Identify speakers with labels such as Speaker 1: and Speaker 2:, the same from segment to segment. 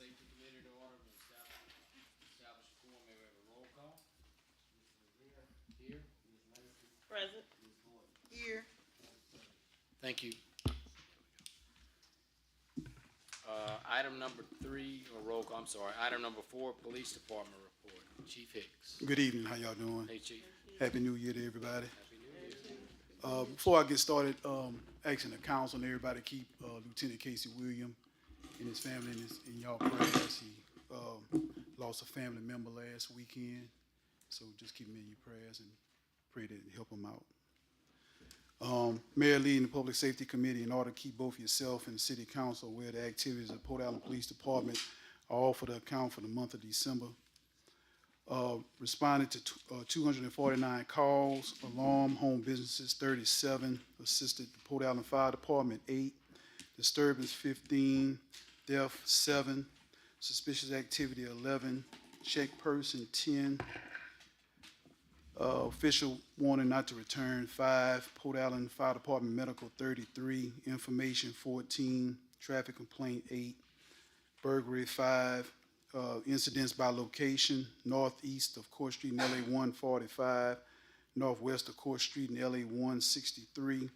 Speaker 1: Safety Committee to order to establish a quorum. May we have a roll call? Mr. Riviere. Here. Ms. Lacy.
Speaker 2: Present.
Speaker 1: Ms. Gordon.
Speaker 2: Here.
Speaker 1: Thank you. Item number 3, or roll call, I'm sorry. Item number 4, Police Department report. Chief Hicks.
Speaker 3: Good evening. How y'all doing?
Speaker 1: Hey, Chief.
Speaker 3: Happy New Year to everybody.
Speaker 1: Happy New Year.
Speaker 3: Before I get started, asking the council and everybody to keep Lieutenant Casey Williams and his family in y'all prayers. He lost a family member last weekend, so just keep him in your prayers and pray that it help him out. Mayor Lee and the Public Safety Committee, in order to keep both yourself and the City Council aware of the activities of Port Allen Police Department, are all for the account for the month of December. Responded to 249 calls, alarm, home businesses 37, assisted the Port Allen Fire Department 8, disturbance 15, theft 7, suspicious activity 11, check person 10, official warning not to return 5, Port Allen Fire Department medical 33, information 14, traffic complaint 8, burglary 5, incidents by location, northeast of Court Street in LA 145, northwest of Court Street in LA 163,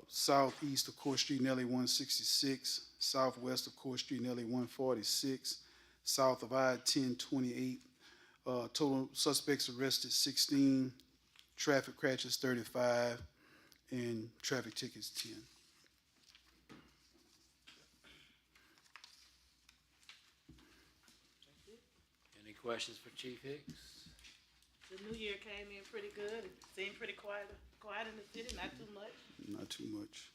Speaker 3: southeast of Court Street in LA 166, southwest of Court Street in LA 146, south of I-1028. Total suspects arrested 16, traffic crashes 35, and traffic tickets 10.
Speaker 1: Any questions for Chief Hicks?
Speaker 2: The new year came in pretty good. It seemed pretty quiet in the city, not too much.
Speaker 3: Not too much.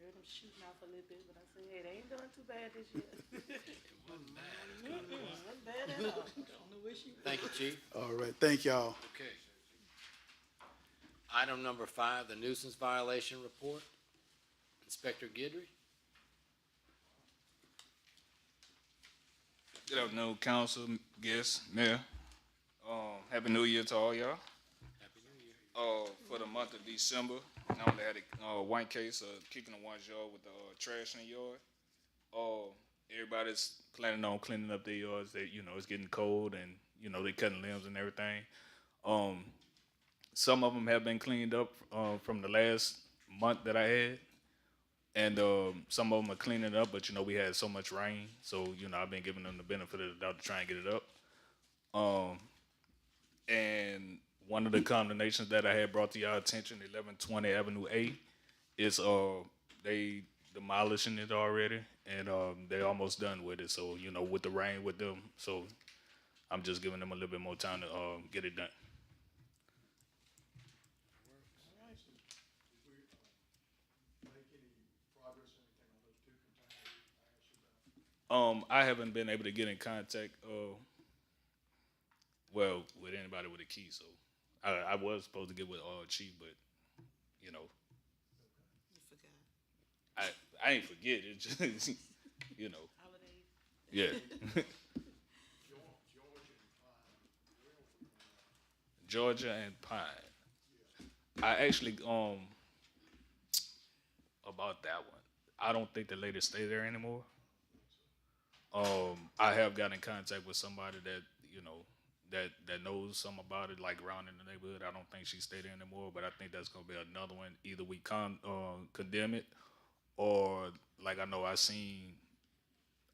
Speaker 2: I heard them shooting off a little bit, but I said, hey, they ain't doing too bad this year.
Speaker 1: It wasn't bad.
Speaker 2: Wasn't bad at all. Don't know where she was.
Speaker 1: Thank you, Chief.
Speaker 3: All right, thank y'all.
Speaker 1: Okay. Item number 5, the nuisance violation report. Inspector Guidry.
Speaker 4: Good afternoon, council, guests, mayor. Happy New Year to all y'all.
Speaker 1: Happy New Year.
Speaker 4: For the month of December, I only had one case of kicking in one's yard with the trash in the yard. Everybody's planning on cleaning up their yards. They, it's getting cold, and they cutting limbs and everything. Some of them have been cleaned up from the last month that I had. And some of them are cleaning it up, but we had so much rain, so I've been giving them the benefit of the doubt to try and get it up. And one of the condemnations that I had brought to y'all attention, 1120 Avenue A, is they demolishing it already, and they're almost done with it. So with the rain with them, so I'm just giving them a little bit more time to get it done. I haven't been able to get in contact, with anybody with a key. So I was supposed to get with Chief, but
Speaker 2: You forgot.
Speaker 4: I ain't forget. It just
Speaker 2: Holidays.
Speaker 4: yeah. Georgia and Pine. I actually about that one. I don't think the lady stay there anymore. I have gotten in contact with somebody that that knows something about it, like around in the neighborhood. I don't think she stayed there anymore, but I think that's gonna be another one. Either we condemn it, or like I know I seen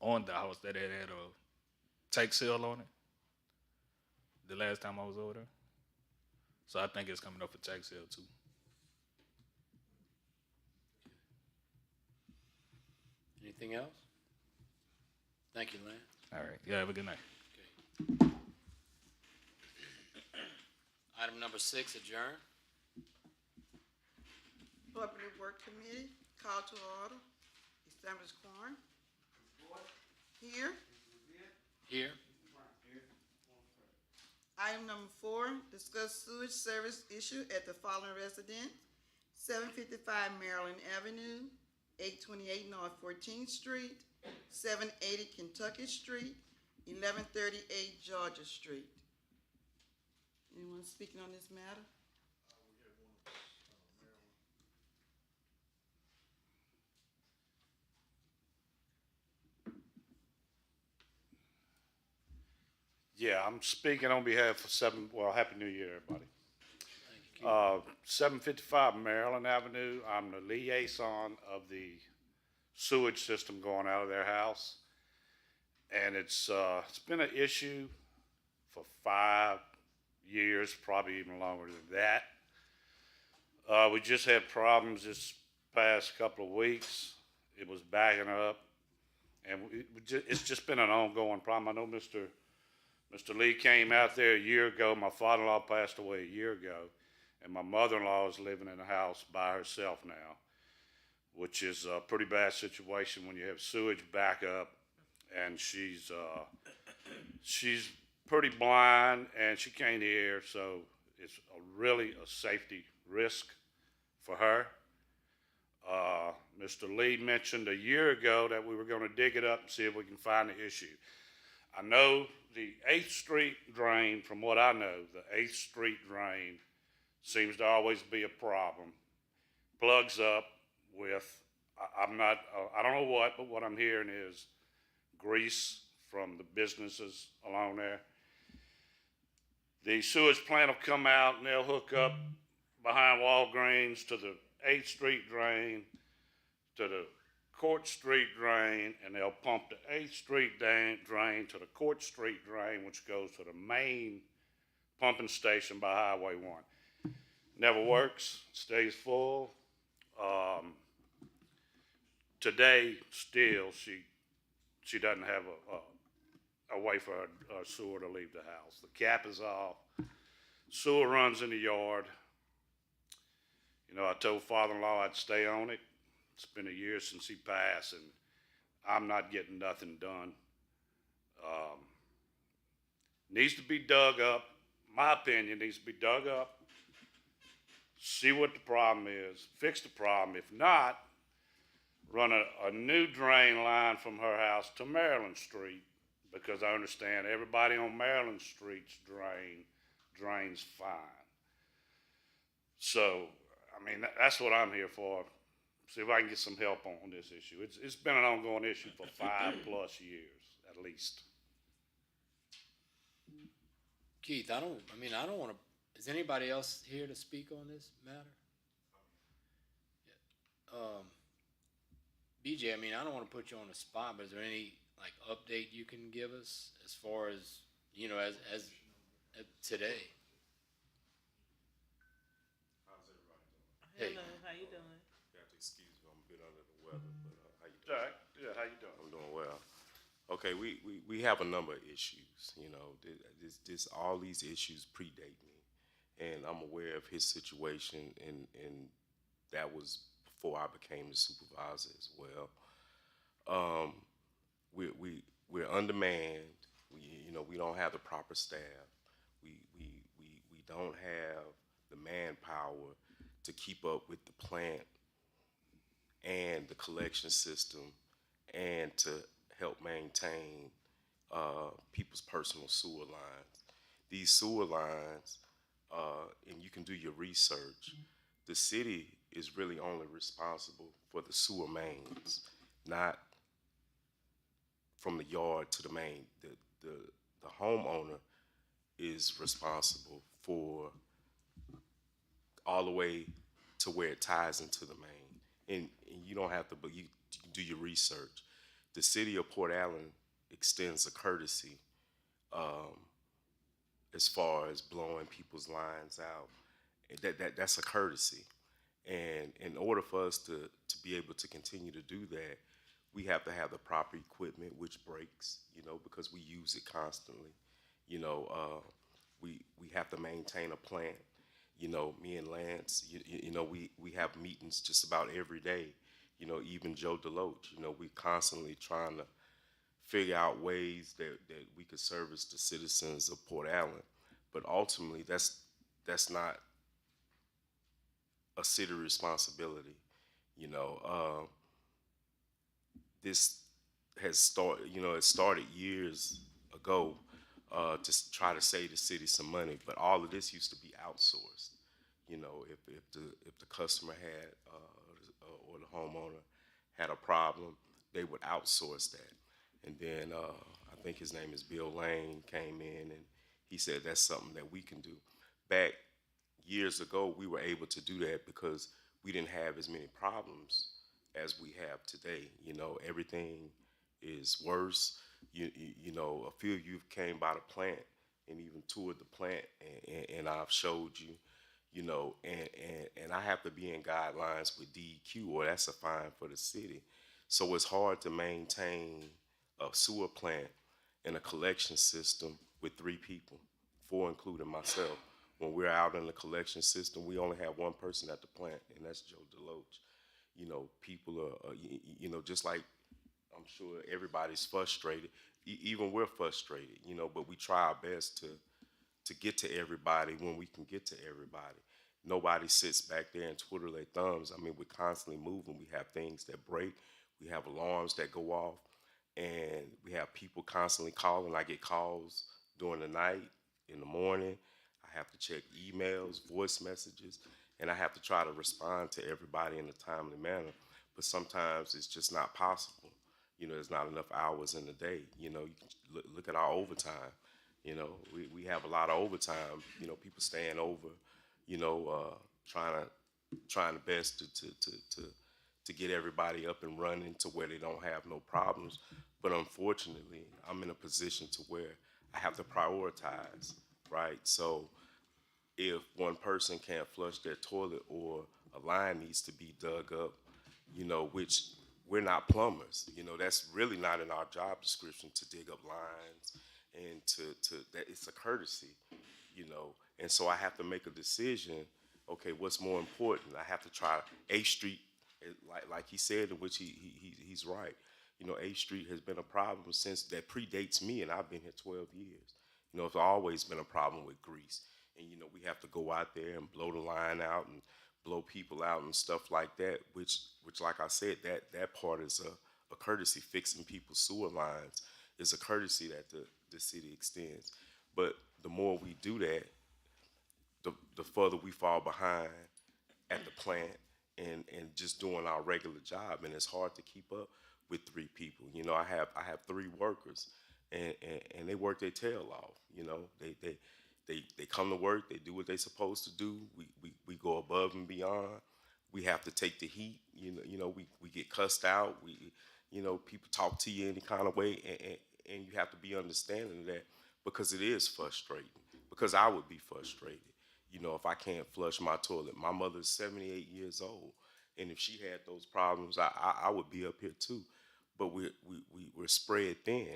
Speaker 4: on the house that it had a tax sale on it the last time I was over there. So I think it's coming up for tax sale too.
Speaker 1: Anything else? Thank you, Lance.
Speaker 4: All right. Yeah, have a good night.
Speaker 1: Okay. Item number 6, adjourn.
Speaker 5: Public Work Committee, call to order. Establish quorum. Here.
Speaker 1: Here.
Speaker 5: Item number 4, discuss sewage service issue at the following residence: 755 Maryland Avenue, 828 North 14th Street, 780 Kentucky Street, 1138 Georgia Street. Anyone speaking on this matter?
Speaker 6: Yeah, I'm speaking on behalf of Happy New Year, everybody.
Speaker 1: Thank you, Keith.
Speaker 6: 755 Maryland Avenue. I'm the liaison of the sewage system going out of their house. And it's been an issue for 5 years, probably even longer than that. We just had problems this past couple of weeks. It was backing up, and it's just been an ongoing problem. I know Mr. Lee came out there a year ago. My father-in-law passed away a year ago, and my mother-in-law is living in a house by herself now, which is a pretty bad situation when you have sewage back up, and she's pretty blind and she can't hear, so it's really a safety risk for her. Mr. Lee mentioned a year ago that we were going to dig it up and see if we can find the issue. I know the 8th Street drain, from what I know, the 8th Street drain seems to always be a problem. Plugs up with, I don't know what, but what I'm hearing is grease from the businesses along there. The sewage plant will come out and they'll hook up behind Walgreens to the 8th Street drain, to the Court Street drain, and they'll pump the 8th Street drain to the Court Street drain, which goes to the main pumping station by Highway 1. Never works, stays full. Today, still, she doesn't have a way for her sewer to leave the house. The cap is off. Sewer runs in the yard. You know, I told father-in-law I'd stay on it. It's been a year since he passed, and I'm not getting nothing done. Needs to be dug up. My opinion, needs to be dug up. See what the problem is. Fix the problem. If not, run a new drain line from her house to Maryland Street, because I understand everybody on Maryland Street's drains fine. So, I mean, that's what I'm here for. See if I can get some help on this issue. It's been an ongoing issue for 5+ years, at least.
Speaker 1: Keith, I don't want to, is anybody else here to speak on this matter? BJ, I don't want to put you on the spot, but is there any, update you can give us as far as, as today?
Speaker 7: How's everybody doing?
Speaker 1: Hey.
Speaker 2: Hello, how you doing?
Speaker 7: You have to excuse me, I'm a bit under the weather, but how you
Speaker 6: All
Speaker 7: doing?
Speaker 6: right. Yeah, how you doing?
Speaker 7: I'm doing well. Okay, we have a number of issues. All these issues predate me, and I'm aware of his situation, and that was before I became the supervisor as well. We're undermanned. We don't have the proper staff. We don't have the manpower to keep up with the plant and the collection system, and to help maintain people's personal sewer lines. These sewer lines, and you can do your research, the city is really only responsible for the sewer mains, not from the yard to the main. The homeowner is responsible for all the way to where it ties into the main. And you don't have to, but you do your research. The city of Port Allen extends a courtesy as far as blowing people's lines out. That's a courtesy. And in order for us to be able to continue to do that, we have to have the proper equipment, which breaks, because we use it constantly. We have to maintain a plant. Me and Lance, we have meetings just about every day. Even Joe DeLoach, we constantly trying to figure out ways that we could service the citizens of Port Allen. But ultimately, that's not a city responsibility. This has started, it started years ago to try to save the city some money, but all of this used to be outsourced. If the customer had or the homeowner had a problem, they would outsource that. And then I think his name is Bill Lane, came in and he said that's something that we can do. Back years ago, we were able to do that because we didn't have as many problems as we have today. You know, everything is worse. You know, a few of you came by the plant and even toured the plant, and I've showed you, you know, and I have to be in guidelines with DEQ, or that's a fine for the city. So it's hard to maintain a sewer plant and a collection system with 3 people, 4 including myself. When we're out in the collection system, we only have 1 person at the plant, and that's Joe DeLoach. You know, people are, you know, just like I'm sure everybody's frustrated. Even we're frustrated, you know, but we try our best to get to everybody when we can get to everybody. Nobody sits back there and twiddle their thumbs. I mean, we're constantly moving. We have things that break. We have alarms that go off, and we have people constantly calling. I get calls during the night, in the morning. I have to check emails, voice messages, and I have to try to respond to everybody in a timely manner. But sometimes it's just not possible. You know, there's not enough hours in the day. You know, you can look at our overtime. You know, we have a lot of overtime. You know, people staying over, you know, trying the best to get everybody up and running to where they don't have no problems. But unfortunately, I'm in a position to where I have to prioritize, right? So if one person can't flush their toilet or a line needs to be dug up, you know, which we're not plumbers, you know, that's really not in our job description to dig up lines, and to that it's a courtesy, you know. And so I have to make a decision, okay, what's more important? I have to try A Street, like he said, in which he's right. You know, A Street has been a problem since that predates me, and I've been here 12 years. You know, it's always been a problem with grease. And, you know, we have to go out there and blow the line out and blow people out and stuff like that, which like I said, that part is a courtesy. Fixing people's sewer lines is a courtesy that the city extends. But the more we do that, the further we fall behind at the plant and just doing our regular job. And it's hard to keep up with 3 people. You know, I have 3 workers, and they work their tail off. You know, they come to work, they do what they're supposed to do. We go above and beyond. We have to take the heat. You know, we get cussed out. You know, people talk to you any kind of way, and you have to be understanding of that, because it is frustrating. Because I would be frustrated, you know, if I can't flush my toilet. My mother's 78 years old, and if she had those problems, I would be up here too. But we're spread thin,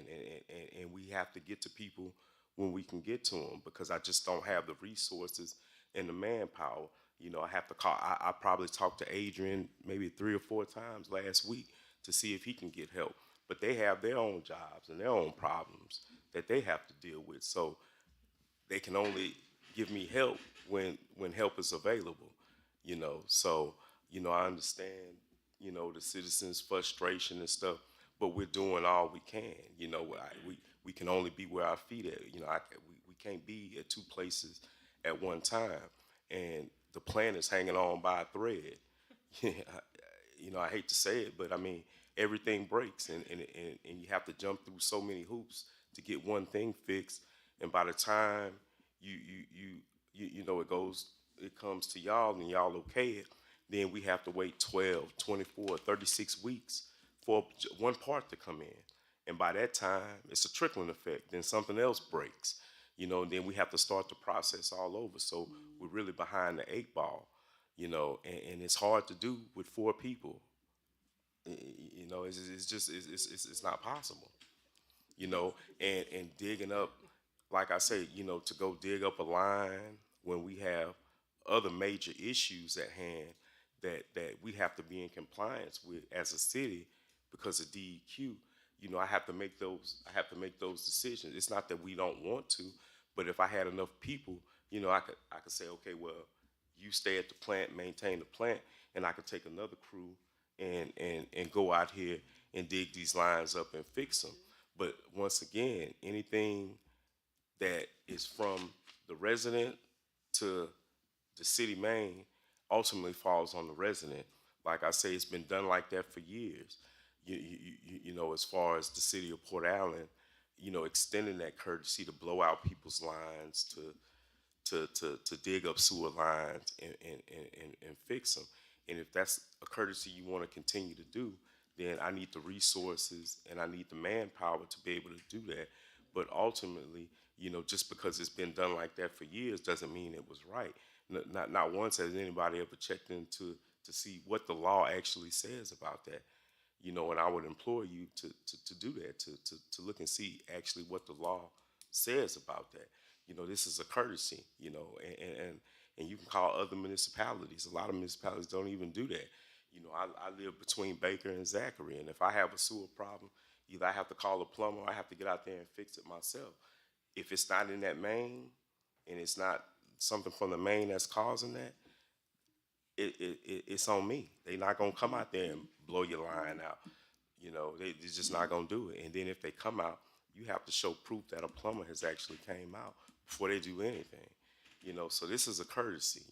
Speaker 7: and we have to get to people when we can get to them, because I just don't have the resources and the manpower. You know, I have to call. I probably talked to Adrian maybe 3 or 4 times last week to see if he can get help. But they have their own jobs and their own problems that they have to deal with. So they can only give me help when help is available, you know. So, you know, I understand, you know, the citizens' frustration and stuff, but we're doing all we can. You know, we can only be where our feet at. You know, we can't be at 2 places at one time. And the plan is hanging on by a thread. You know, I hate to say it, but I mean, everything breaks, and you have to jump through so many hoops to get one thing fixed. And by the time you know it comes to y'all and y'all okay it, then we have to wait 12, 24, 36 weeks for one part to come in. And by that time, it's a trickling effect. Then something else breaks, you know, and then we have to start the process all over. So we're really behind the 8 ball, you know, and it's hard to do with 4 people. You know, it's not possible, you know, and digging up, like I say, you know, to go dig up a line when we have other major issues at hand that we have to be in compliance with as a city because of DEQ. You know, I have to make those decisions. It's not that we don't want to, but if I had enough people, you know, I could say, okay, well, you stay at the plant, maintain the plant, and I could take another crew and go out here and dig these lines up and fix them. But once again, anything that is from the resident to the city main ultimately falls on the resident. Like I say, it's been done like that for years. You know, as far as the city of Port Allen, extending that courtesy to blow out people's lines, to dig up sewer lines and fix them. And if that's a courtesy you want to continue to do, then I need the resources and I need the manpower to be able to do that. But ultimately, just because it's been done like that for years doesn't mean it was right. Not once has anybody ever checked into to see what the law actually says about that. And I would implore you to do that, to look and see actually what the law says about that. This is a courtesy, and you can call other municipalities. A lot of municipalities don't even do that. I live between Baker and Zachary, and if I have a sewer problem, either I have to call a plumber or I have to get out there and fix it myself. If it's not in that main, and it's not something from the main that's causing that, it's on me. They're not gonna come out there and blow your line out. They're just not gonna do it. And then if they come out, you have to show proof that a plumber has actually came out before they do anything. So this is a courtesy.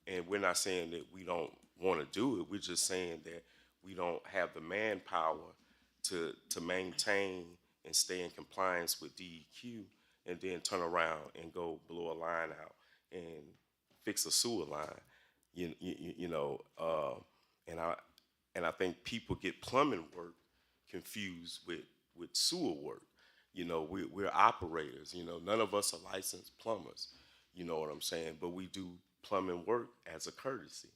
Speaker 7: And we're not saying that we don't want to do it. We're just saying that we don't have the manpower to maintain and stay in compliance with DEQ, and then turn around and go blow a line out and fix a sewer line. And I think people get plumbing work confused with sewer work. We're operators. None of us are licensed plumbers. You know what I'm saying? But we do plumbing work as a courtesy.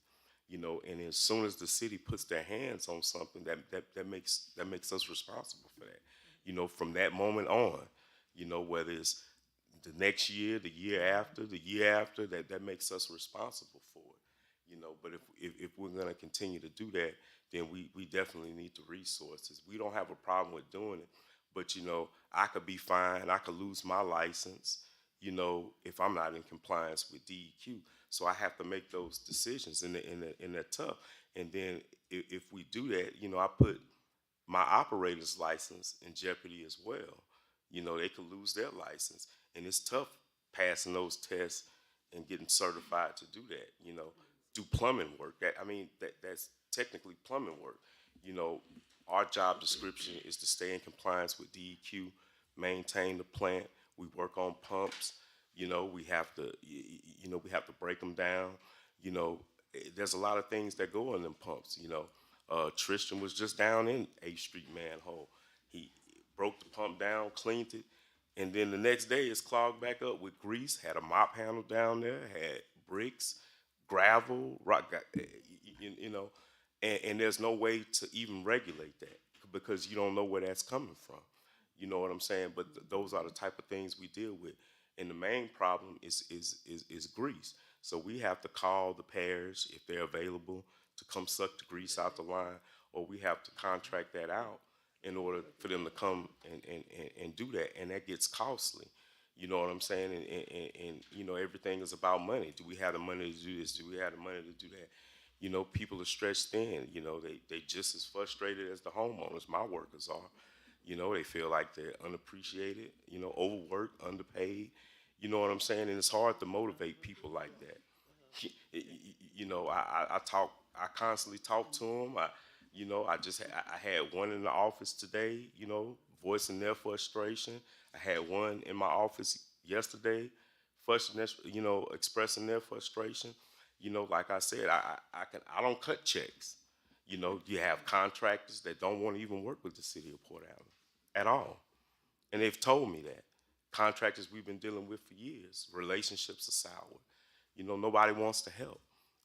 Speaker 7: And as soon as the city puts their hands on something, that makes us responsible for that. From that moment on, whether it's the next year, the year after, that makes us responsible for it. But if we're going to continue to do that, then we definitely need the resources. We don't have a problem with doing it, but I could be fined, I could lose my license, if I'm not in compliance with DEQ. So I have to make those decisions, and they're tough. And then if we do that, I put my operator's license in jeopardy as well. They could lose their license, and it's tough passing those tests and getting certified to do that. Do plumbing work. That's technically plumbing work. Our job description is to stay in compliance with DEQ, maintain the plant. We work on pumps. We have to, we have to break them down. There's a lot of things that go in them pumps. Tristan was just down in 8th Street manhole. He broke the pump down, cleaned it, and then the next day it's clogged back up with grease. Had a mop handle down there, had bricks, gravel, rock, and there's no way to even regulate that because you don't know where that's coming from. You know what I'm saying? But those are the type of things we deal with. And the main problem is grease. So we have to call the parish if they're available to come suck the grease out the line, or we have to contract that out in order for them to come and do that. And that gets costly. You know what I'm saying? And everything is about money. Do we have the money to do this? Do we have the money to do that? People are stretched thin. They just as frustrated as the homeowners, my workers are. They feel like they're unappreciated, overworked, underpaid. You know what I'm saying? And it's hard to motivate people like that. I constantly talk to them. I had one in the office today, voicing their frustration. I had one in my office yesterday, expressing their frustration. Like I said, I don't cut checks. You have contractors that don't want to even work with the city of Port Allen at all. And they've told me that. Contractors we've been dealing with for years, relationships are sour. Nobody wants to help,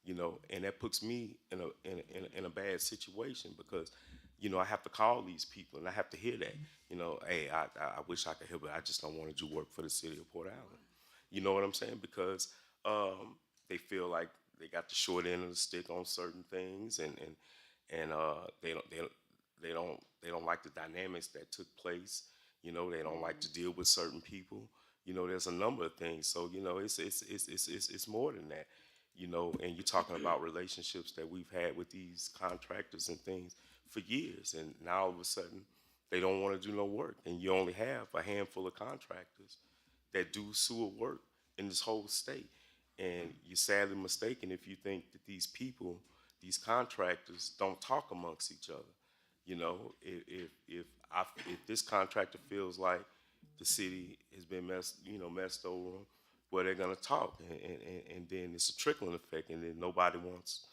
Speaker 7: and that puts me in a bad situation because, I have to call these people and I have to hear that, hey, I wish I could help, but I just don't want to do work for the city of Port Allen. You know what I'm saying? Because they feel like they got the short end of the stick on certain things, and they don't like the dynamics that took place. They don't like to deal with certain people. There's a number of things. So it's more than that. And you're talking about relationships that we've had with these contractors and things for years, and now all of a sudden they don't want to do no work, and you only have a handful of contractors that do sewer work in this whole state. And you're sadly mistaken if you think that these people, these contractors, don't talk amongst each other. You know, if this contractor feels like the city has been messed over, well, they're gonna talk, and then it's a trickling effect, and then nobody wants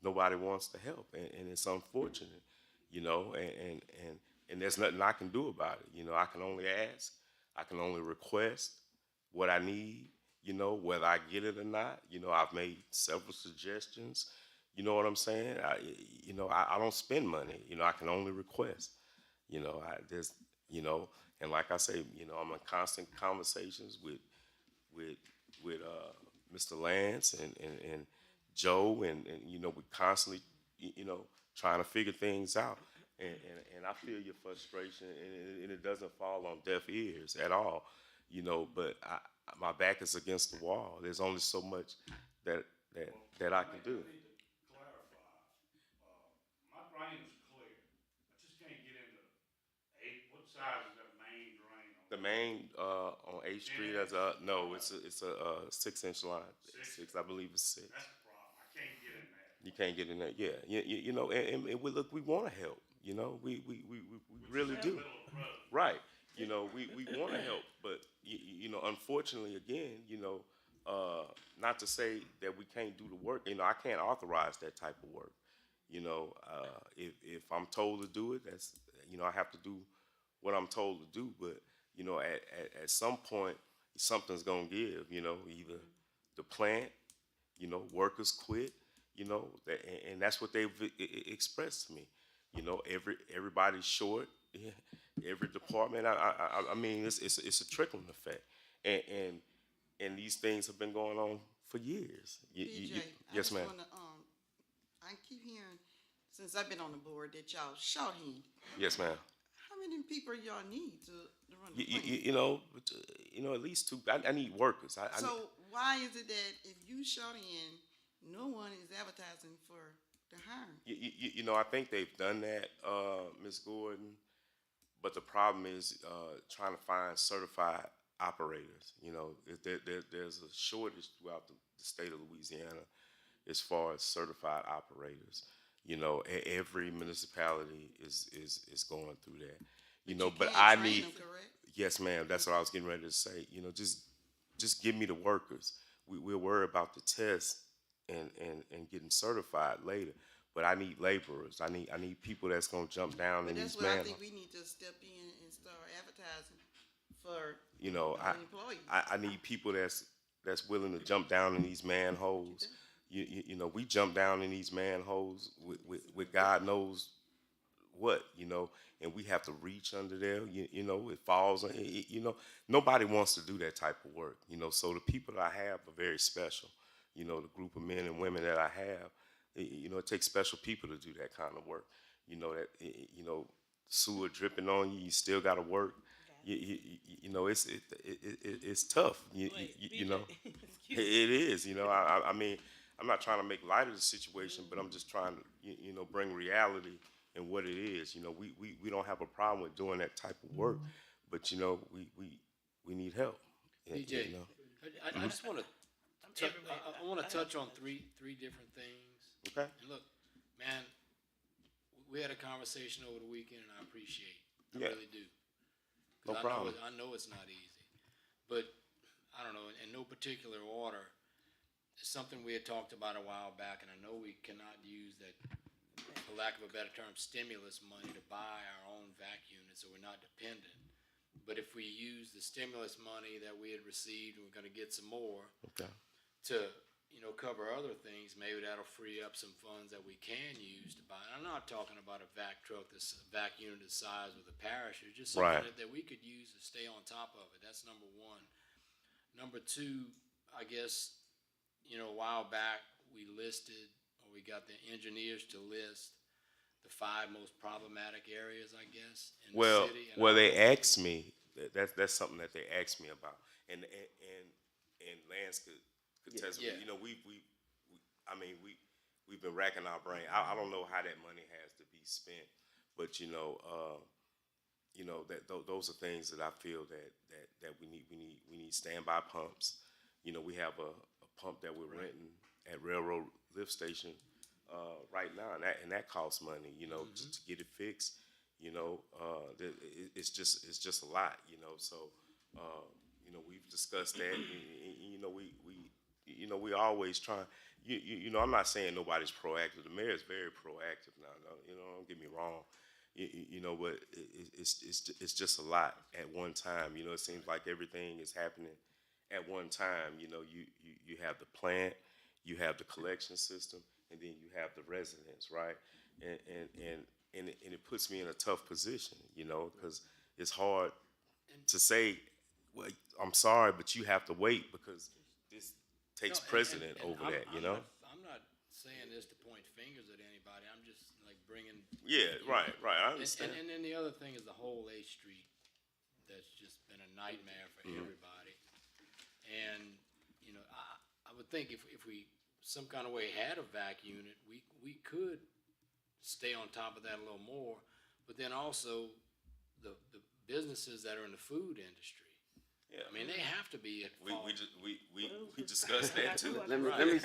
Speaker 7: to help, and it's unfortunate, you know, and there's nothing I can do about it. You know, I can only ask, I can only request what I need, you know, whether I get it or not. You know, I've made several suggestions. You know what I'm saying? I don't spend money. You know, I can only request. You know, and like I say, you know, I'm in constant conversations with Mr. Lance and Joe, and you know, we constantly, you know, trying to figure things out. And I feel your frustration, and it doesn't fall on deaf ears at all, you know. But my back is against the wall. There's only so much that I can do.
Speaker 6: Clarify, my drain is clear. I just can't get into what size is that main drain on?
Speaker 7: The main on 8th Street as it's a 6-inch line. Six, I believe it's 6.
Speaker 6: That's the problem. I can't get in there.
Speaker 7: You can't get in there. Yeah, you know, and we want to help. You know, we really do. Right. You know, we want to help, but you know, unfortunately, again, you know, not to say that we can't do the work. You know, I can't authorize that type of work. You know, if I'm told to do it, that's, you know, I have to do what I'm told to do. But you know, at some point, something's gonna give. You know, either the plant, you know, workers quit. You know, and that's what they've expressed to me. You know, everybody's short. Every department. I mean, it's a trickling effect, and these things have been going on for years. Yes, ma'am.
Speaker 5: I keep hearing since I've been on the board that y'all shorthand.
Speaker 7: Yes, ma'am.
Speaker 5: How many people y'all need to run the plant?
Speaker 7: You know, at least 2. I need workers.
Speaker 5: So why is it that if you shorthand, no one is advertising for the hiring?
Speaker 7: You know, I think they've done that, Ms. Gordon. But the problem is trying to find certified operators. You know, there's a shortage throughout the state of Louisiana as far as certified operators. You know, every municipality is going through that. You know, but I need.
Speaker 5: Them, correct?
Speaker 7: Yes, ma'am. That's what I was getting ready to say. You know, just give me the workers. We'll worry about the test and getting certified later. But I need laborers. I need people that's gonna jump down in these manholes.
Speaker 5: But that's where I think we need to step in and start advertising for,
Speaker 7: you know,
Speaker 5: employees.
Speaker 7: I need people that's willing to jump down in these manholes. You know, we jump down in these manholes with God knows what, you know, and we have to reach under there. You know, it falls. You know, nobody wants to do that type of work. You know, so the people that I have are very special. You know, the group of men and women that I have. You know, it takes special people to do that kind of work. You know, that, you know, sewer dripping on you, you still got to work. You know, it's tough. You know, it is. You know, I mean, I'm not trying to make light of the situation, but I'm just trying to, you know, bring reality and what it is. You know, we don't have a problem with doing that type of work, but you know, we need help.
Speaker 1: DJ,
Speaker 7: You know?
Speaker 1: I just want to. I want to touch on three different things.
Speaker 7: Okay.
Speaker 1: And look, man, we had a conversation over the weekend, and I appreciate it. I really do.
Speaker 7: No problem.
Speaker 1: I know it's not easy, but I don't know. In no particular order, it's something we had talked about a while back, and I know we cannot use that, for lack of a better term, stimulus money to buy our own vac units, so we're not dependent. But if we use the stimulus money that we had received, and we're going to get some more,
Speaker 7: Okay.
Speaker 1: to, you know, cover other things, maybe that'll free up some funds that we can use to buy. And I'm not talking about a vac truck, this vac unit the size of the parachute, just something
Speaker 7: Right.
Speaker 1: that we could use to stay on top of it. That's number one. Number two, I guess, you know, a while back we listed, or we got the engineers to list the 5 most problematic areas, I guess, in the city. And
Speaker 7: they asked me. That's something that they asked me about, and Lance could contest.
Speaker 1: Yeah.
Speaker 7: You know, we've been racking our brain. I don't know how that money has to be spent, but you know that those are things that I feel that we need standby pumps. You know, we have a pump that we're renting at Railroad Lift Station right now, and that costs money, you know, just to get it fixed. You know, it's just a lot, you know. So, you know, we've discussed that. And, you know, we always try. You know, I'm not saying nobody's proactive. The mayor is very proactive now. You know, don't get me wrong. You know, but it's just a lot at one time. You know, it seems like everything is happening at one time. You know, you have the plant, you have the collection system, and then you have the residents, right? And it puts me in a tough position, you know, because it's hard to say, well, I'm sorry, but you have to wait because this takes precedent over that, you know?
Speaker 1: I'm not saying this to point fingers at anybody. I'm just like bringing.
Speaker 7: Yeah, right. I understand.
Speaker 1: And then the other thing is the whole 8th Street. That's just been a nightmare for everybody. And, you know, I would think if we some kind of way had a vac unit, we could stay on top of that a little more. But then also the businesses that are in the food industry.
Speaker 7: Yeah,
Speaker 1: I mean, they have to be at fault.
Speaker 7: we discussed that too.
Speaker 8: Let me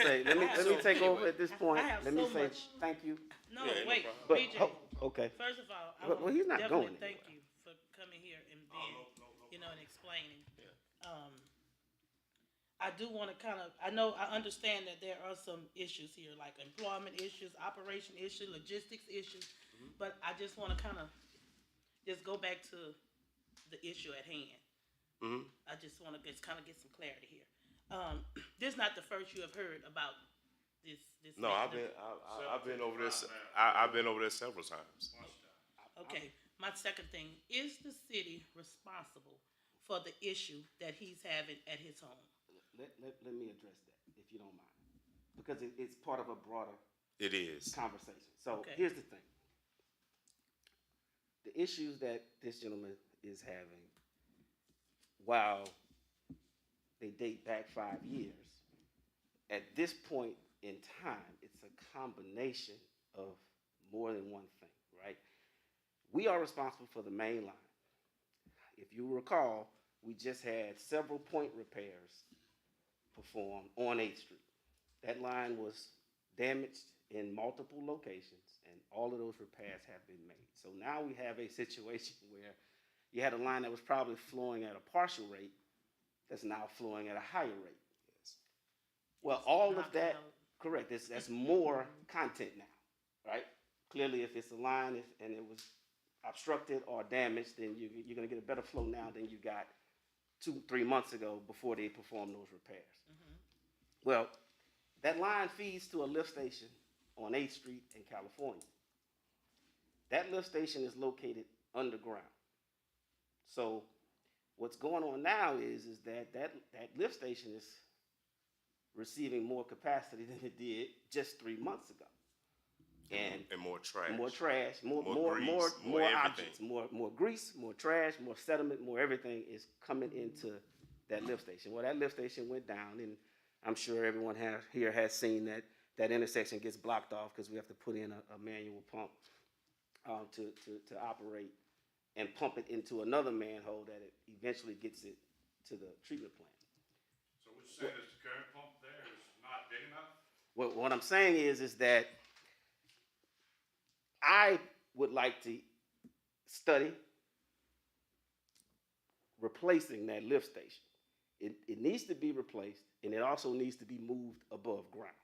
Speaker 8: take over at this point.
Speaker 2: I have
Speaker 8: Let me
Speaker 2: so
Speaker 8: say
Speaker 2: much-
Speaker 8: thank you.
Speaker 2: No,
Speaker 7: Yeah, no
Speaker 2: wait,
Speaker 7: problem.
Speaker 8: But
Speaker 2: BJ.
Speaker 8: okay,
Speaker 2: First of all, I
Speaker 8: Well,
Speaker 2: want
Speaker 8: he's
Speaker 2: to
Speaker 8: not
Speaker 2: definitely
Speaker 8: going
Speaker 2: thank
Speaker 8: anywhere.
Speaker 2: you for coming here and being, you know, and explaining. I do want to I understand that there are some issues here, like employment issues, operation issues, logistics issues, but I just want to kind of just go back to the issue at hand. I just want to kind of get some clarity here. This is not the first you have heard about this.
Speaker 7: No, I've been over this. I've been over there several times.
Speaker 2: Okay, my second thing, is the city responsible for the issue that he's having at his home?
Speaker 8: let me address that if you don't mind, because it's part of a broader
Speaker 7: It is.
Speaker 8: conversation. So
Speaker 2: Okay.
Speaker 8: here's the thing: the issues that this gentleman is having, while they date back 5 years, at this point in time, it's a combination of more than one thing, right? We are responsible for the main line. If you recall, we just had several point repairs performed on 8th Street. That line was damaged in multiple locations, and all of those repairs have been made. So now we have a situation where you had a line that was probably flowing at a partial rate that's now flowing at a higher rate.
Speaker 7: Yes.
Speaker 8: Well, all of
Speaker 2: knocking
Speaker 8: that,
Speaker 2: out-
Speaker 8: correct, that's more content now, right? Clearly, if it's a line and it was obstructed or damaged, then you're going to get a better flow now than you got 2-3 months ago before they performed those repairs. Well, that line feeds to a lift station on 8th Street in California. That lift station is located underground. So what's going on now is that lift station is receiving more capacity than it did just 3 months ago. And
Speaker 7: more trash.
Speaker 8: more trash, more
Speaker 7: grease, more
Speaker 8: objects,
Speaker 7: everything.
Speaker 8: more grease, more trash, more sediment, more everything is coming into that lift station. Well, that lift station went down, and I'm sure everyone here has seen that intersection gets blocked off because we have to put in a manual pump to operate and pump it into another manhole that it eventually gets it to the treatment plant.
Speaker 6: So what you're saying is the current pump there is not big enough?
Speaker 8: Well, what I'm saying is that I would like to study replacing that lift station. It needs to be replaced, and it also needs to be moved above ground.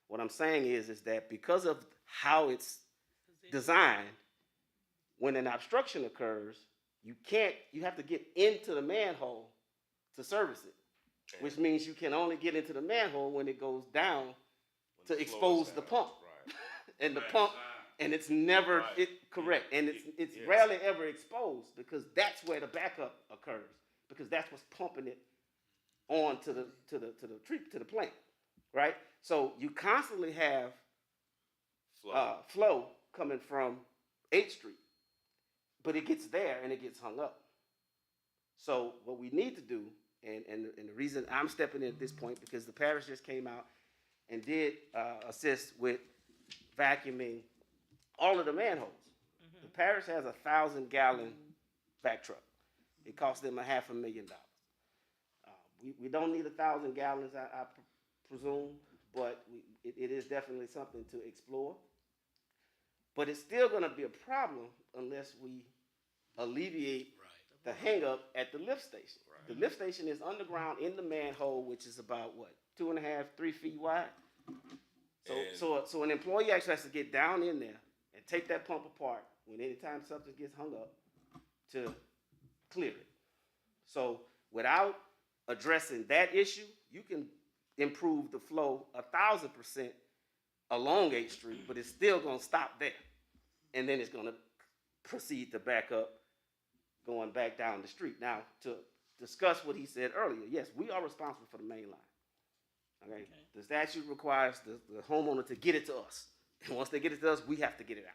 Speaker 8: What I'm saying is that because of how it's designed, when an obstruction occurs, you have to get into the manhole to service it, which means you can only get into the manhole when it goes down to expose the pump.
Speaker 7: Right.
Speaker 8: And the pump, and it's never correct, and it's rarely ever exposed because that's where the backup occurs, because that's what's pumping it on to the plant, right? So you constantly have flow coming from 8th Street, but it gets there and it gets hung up. So what we need to do, and the reason I'm stepping in at this point, because the parish just came out and did assist with vacuuming all of the manholes. The parish has a 1,000-gallon vac truck. It cost them $500,000. We don't need 1,000 gallons, I presume, but it is definitely something to explore. But it's still gonna be a problem unless we alleviate the hangup at the lift station. The lift station is underground in the manhole, which is about what, 2.5, 3 feet wide? So an employee actually has to get down in there and take that pump apart when anytime something gets hung up to clear it. So without addressing that issue, you can improve the flow 1,000% along 8th Street, but it's still gonna stop there. And then it's gonna proceed to back up, going back down the street. Now, to discuss what he said earlier, yes, we are responsible for the main line. Okay? The statute requires the homeowner to get it to us. And once they get it to us, we have to get it out.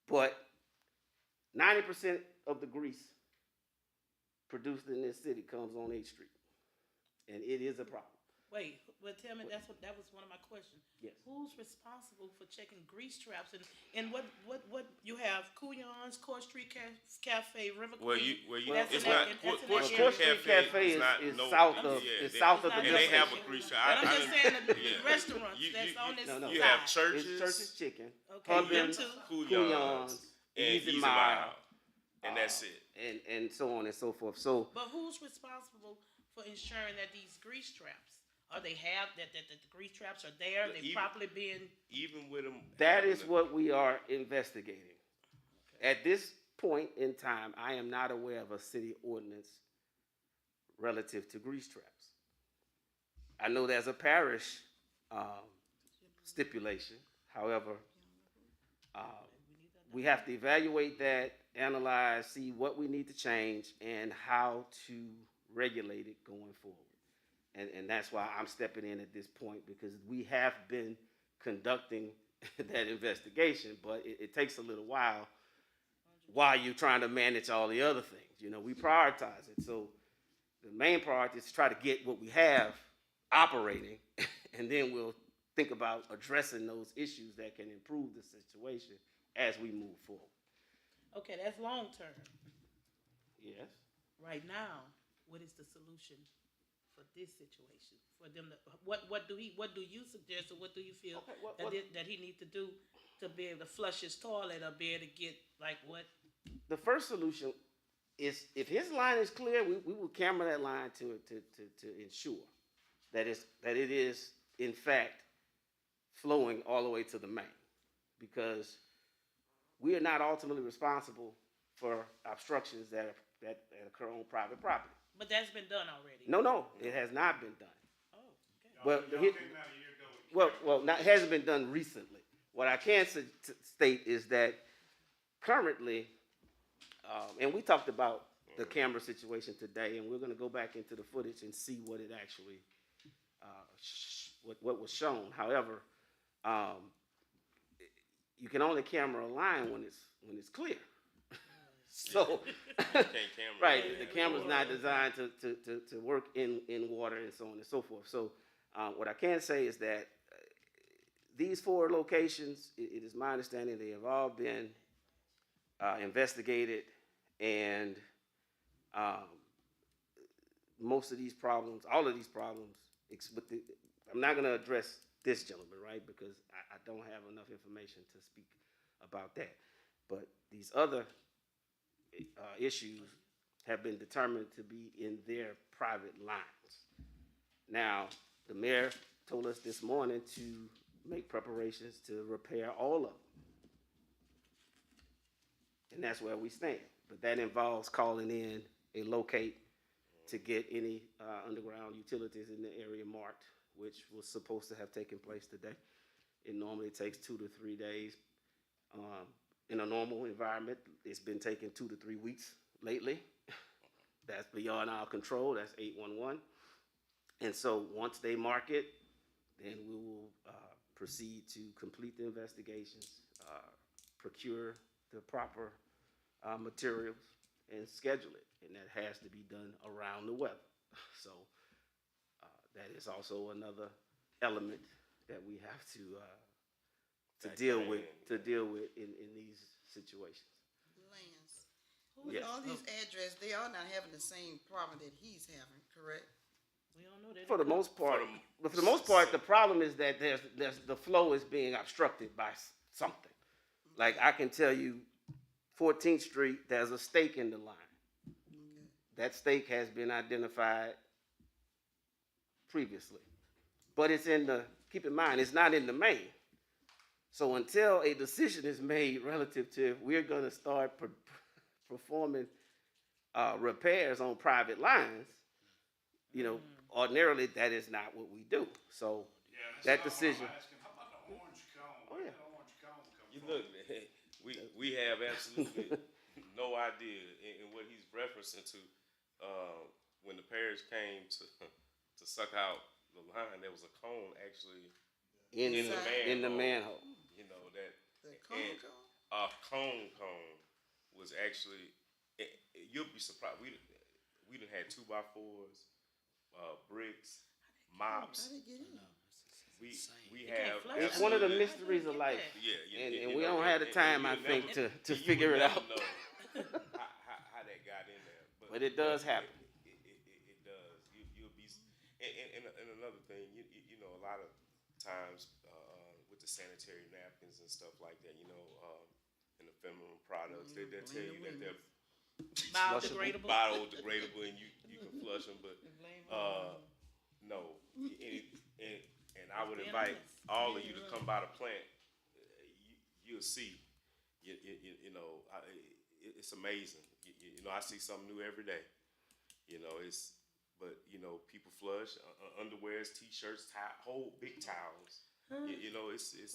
Speaker 8: But 90% of the grease produced in this city comes on 8th Street. And it is a problem.
Speaker 2: Wait, but tell me, that was one of my questions.
Speaker 8: Yes.
Speaker 2: Who's responsible for checking grease traps and what you have? Couillon's, Court Street Cafe, River Queen.
Speaker 7: It's
Speaker 2: in
Speaker 7: not,
Speaker 2: that-
Speaker 7: Court
Speaker 2: that's in that
Speaker 7: Street
Speaker 2: area.
Speaker 8: Street
Speaker 7: Cafe
Speaker 8: Cafe
Speaker 7: is not,
Speaker 8: is
Speaker 7: no,
Speaker 8: south of
Speaker 7: yeah,
Speaker 8: it's south of the
Speaker 2: It's
Speaker 7: and
Speaker 2: not
Speaker 7: they
Speaker 8: lift
Speaker 7: have
Speaker 8: station.
Speaker 7: a grease
Speaker 2: But I'm
Speaker 7: trap.
Speaker 2: just saying the
Speaker 7: yeah.
Speaker 2: restaurants
Speaker 7: You-
Speaker 2: that's on this
Speaker 8: no, no.
Speaker 7: You
Speaker 2: side.
Speaker 7: have churches,
Speaker 8: It's Church's Chicken,
Speaker 2: Okay,
Speaker 8: Hubble,
Speaker 2: them two.
Speaker 7: Couillon's, and
Speaker 8: Easy
Speaker 7: Easy
Speaker 8: Mile,
Speaker 7: Mile, and that's it.
Speaker 8: and so on and so forth. So
Speaker 2: But who's responsible for ensuring that these grease traps, or they have, that the grease traps are there, they
Speaker 7: Even-
Speaker 2: properly being,
Speaker 7: Even with them.
Speaker 8: that is what we are investigating. At this point in time, I am not aware of a city ordinance relative to grease traps. I know there's a parish stipulation. However, we have to evaluate that, analyze, see what we need to change, and how to regulate it going forward. And that's why I'm stepping in at this point, because we have been conducting that investigation, but it takes a little while you're trying to manage all the other things. You know, we prioritize it. So the main priority is to try to get what we have operating, and then we'll think about addressing those issues that can improve the situation as we move forward.
Speaker 2: okay, that's long term.
Speaker 8: Yes.
Speaker 2: Right now, what is the solution for this situation? For them to, what do you suggest, or what do you feel
Speaker 8: Okay,
Speaker 2: that he needs to do to be able to flush his toilet, or be able to get, like, what?
Speaker 8: The first solution is, if his line is clear, we will camera that line to ensure that it is in fact flowing all the way to the main, because we are not ultimately responsible for obstructions that occur on private property.
Speaker 2: But that's been done already.
Speaker 8: No, it has not been done.
Speaker 2: Oh, okay.
Speaker 8: Well, it hasn't been done recently. What I can state is that currently, and we talked about the camera situation today, and we're going to go back into the footage and see what it actually, what was shown. However, you can only camera a line when it's clear. So, right, the camera's not designed to work in water and so on and so forth. So, what I can say is that these 4 locations, it is my understanding they have all been investigated, and most of these problems, all of these problems, I'm not going to address this gentleman, right, because I don't have enough information to speak about that. But these other issues have been determined to be in their private lines. Now, the mayor told us this morning to make preparations to repair all of them. And that's where we stand. But that involves calling in a locate to get any underground utilities in the area marked, which was supposed to have taken place today. It normally takes 2 to 3 days. In a normal environment, it's been taking 2 to 3 weeks lately. That's beyond our control. That's 811. And so once they mark it, then we will proceed to complete the investigations, procure the proper materials, and schedule it. And that has to be done around the weather. So that is also another element that we have to deal with in these situations.
Speaker 5: Lance, with
Speaker 8: Yes.
Speaker 5: all these addresses, they are not having the same problem that he's having, correct?
Speaker 2: We don't know that.
Speaker 8: For the most part,
Speaker 7: For the-
Speaker 8: but for the most part, the problem is that there's the flow is being obstructed by something. Like I can tell you, 14th Street, there's a stake in the line. That stake has been identified previously, but it's in the. Keep in mind, it's not in the main. So until a decision is made relative to if we're going to start performing repairs on private lines, you know, ordinarily that is not what we do. So that decision.
Speaker 6: How about the orange cone?
Speaker 8: Oh,
Speaker 6: Where
Speaker 8: yeah.
Speaker 6: did the orange cone come
Speaker 7: You
Speaker 6: from?
Speaker 7: look, we have absolutely no idea, and what he's referencing to, when the parish came to suck out the line, there was a cone actually
Speaker 8: in
Speaker 7: in
Speaker 8: the
Speaker 7: the
Speaker 8: manhole.
Speaker 7: you know, that
Speaker 5: The
Speaker 7: and
Speaker 5: cone?
Speaker 7: a cone was actually, you'll be surprised, we done had 2x4s, bricks,
Speaker 5: How
Speaker 7: mops,
Speaker 5: did it get in?
Speaker 7: we
Speaker 2: can't
Speaker 7: have
Speaker 2: flush it.
Speaker 8: It's one of the
Speaker 7: absolutely-
Speaker 8: mysteries of life,
Speaker 7: Yeah,
Speaker 8: and
Speaker 7: you
Speaker 8: we
Speaker 7: know,
Speaker 8: don't have the time, I
Speaker 7: you'll
Speaker 8: think,
Speaker 7: never-
Speaker 8: to
Speaker 7: you
Speaker 8: figure
Speaker 7: would
Speaker 8: it
Speaker 7: never
Speaker 8: out.
Speaker 7: know how that got in there,
Speaker 8: But it does happen.
Speaker 7: It does. You'll be, and another thing, you know, a lot of times with the sanitary napkins and stuff like that, you know, and the feminine products, they tell you that they're
Speaker 2: Biodegradable.
Speaker 7: biodegradable and you can flush them, but no. And I would invite all of you to come by the plant. You'll see. You know, it's amazing. You know, I see something new every day. You know, but you know, people flush underwears, t-shirts, whole big towels. You know, it's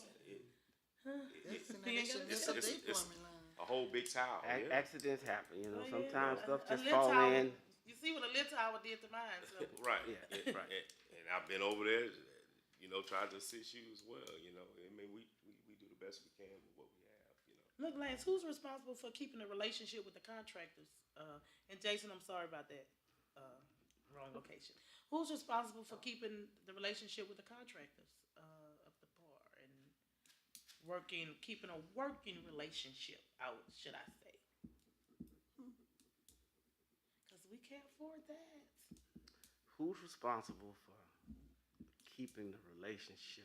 Speaker 7: a whole big towel. Yeah.
Speaker 8: Accidents happen, you know.
Speaker 2: Oh, yeah.
Speaker 8: Sometimes stuff
Speaker 2: A
Speaker 8: just
Speaker 2: little
Speaker 8: fall
Speaker 2: towel.
Speaker 8: in.
Speaker 2: You see what a little towel did to mine. So.
Speaker 7: Right.
Speaker 8: Yeah, right.
Speaker 7: And I've been over there, you know, trying to assist you as well. You know, I mean, we do the best we can with what we have. You know.
Speaker 2: Look, Lance, who's responsible for keeping the relationship with the contractors? And Jason, I'm sorry about that. Wrong location. Who's responsible for keeping the relationship with the contractors of the bar and keeping a working relationship out, should I say? Because we can't afford that.
Speaker 8: Who's responsible for keeping the relationship?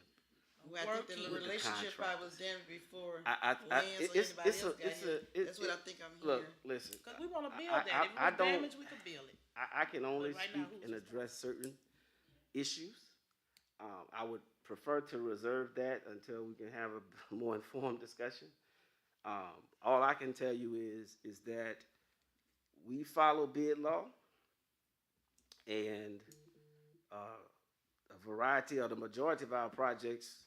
Speaker 5: Well, I think
Speaker 2: Working
Speaker 5: the
Speaker 2: with the
Speaker 5: relationship probably was damaged before
Speaker 8: Lance or
Speaker 5: anybody else got here. That's what I think I'm
Speaker 8: Look,
Speaker 5: hearing.
Speaker 8: listen.
Speaker 2: Because we want to build
Speaker 8: I-
Speaker 2: that. If
Speaker 8: I
Speaker 2: we're
Speaker 8: don't-
Speaker 2: damaged, we could build it.
Speaker 8: I can only
Speaker 2: But right now,
Speaker 8: speak
Speaker 2: who's
Speaker 8: and address certain issues. I would prefer to reserve that until we can have a more informed discussion. All I can tell you is that we follow bid law, and a variety or the majority of our projects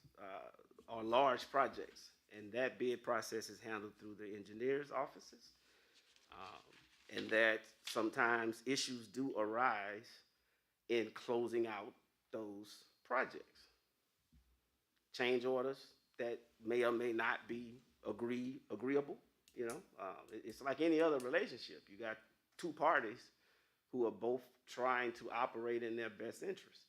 Speaker 8: are large projects, and that bid process is handled through the engineers' offices. And that sometimes issues do arise in closing out those projects. Change orders that may or may not be agreeable, you know. It's like any other relationship. You got two parties who are both trying to operate in their best interest.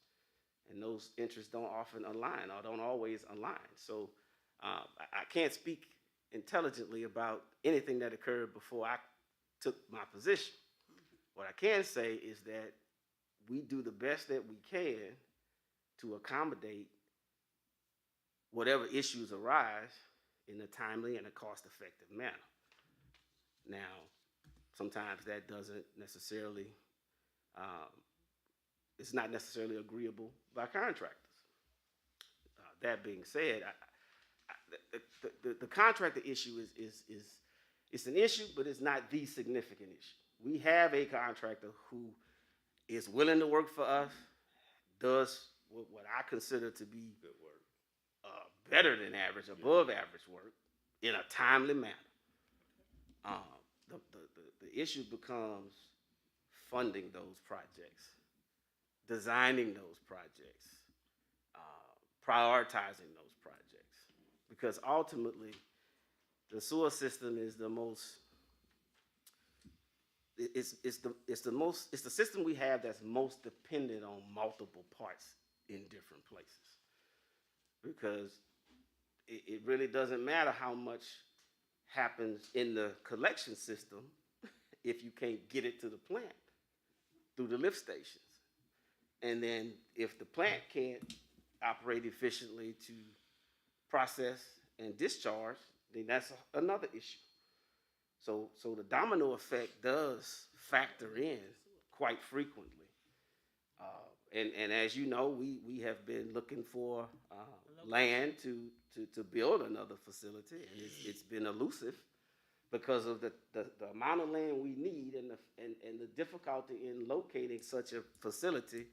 Speaker 8: And those interests don't often align or don't always align. So I can't speak intelligently about anything that occurred before I took my position. What I can say is that we do the best that we can to accommodate whatever issues arise in a timely and a cost-effective manner. Now, sometimes that doesn't necessarily, it's not necessarily agreeable by contractors. That being said, the contractor issue is it's an issue, but it's not the significant issue. We have a contractor who is willing to work for us, does what I consider to be
Speaker 7: Good work.
Speaker 8: better than average, above average work in a timely manner. The issue becomes funding those projects, designing those projects, prioritizing those projects, because ultimately the sewer system is the most. It's the system we have that's most dependent on multiple parts in different places, because it really doesn't matter how much happens in the collection system if you can't get it to the plant through the lift stations. And then if the plant can't operate efficiently to process and discharge, then that's another issue. So the domino effect does factor in quite frequently. And as you know, we have been looking for land to build another facility, and it's been elusive because of the amount of land we need and the difficulty in locating such a facility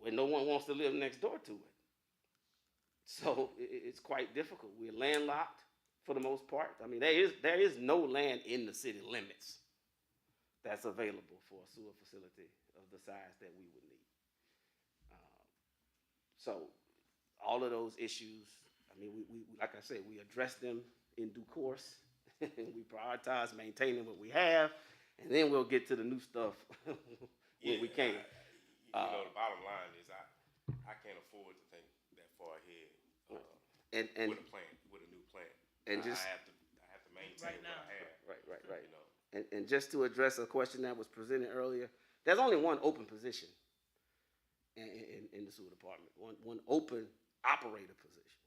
Speaker 8: when no one wants to live next door to it. So it's quite difficult. We're landlocked for the most part. I mean, there is no land in the city limits that's available for a sewer facility of the size that we would need. So all of those issues, I mean, we like I said, we address them in due course. We prioritize maintaining what we have, and then we'll get to the new stuff when we can.
Speaker 7: The bottom line is I can't afford to think that far ahead
Speaker 8: And
Speaker 7: with a new plant.
Speaker 8: and
Speaker 7: I
Speaker 8: just
Speaker 7: have to maintain
Speaker 2: Right
Speaker 7: what
Speaker 2: now.
Speaker 7: I have.
Speaker 8: right.
Speaker 7: You know.
Speaker 8: And just to address a question that was presented earlier, there's only one open position in the sewer department. One open operator position,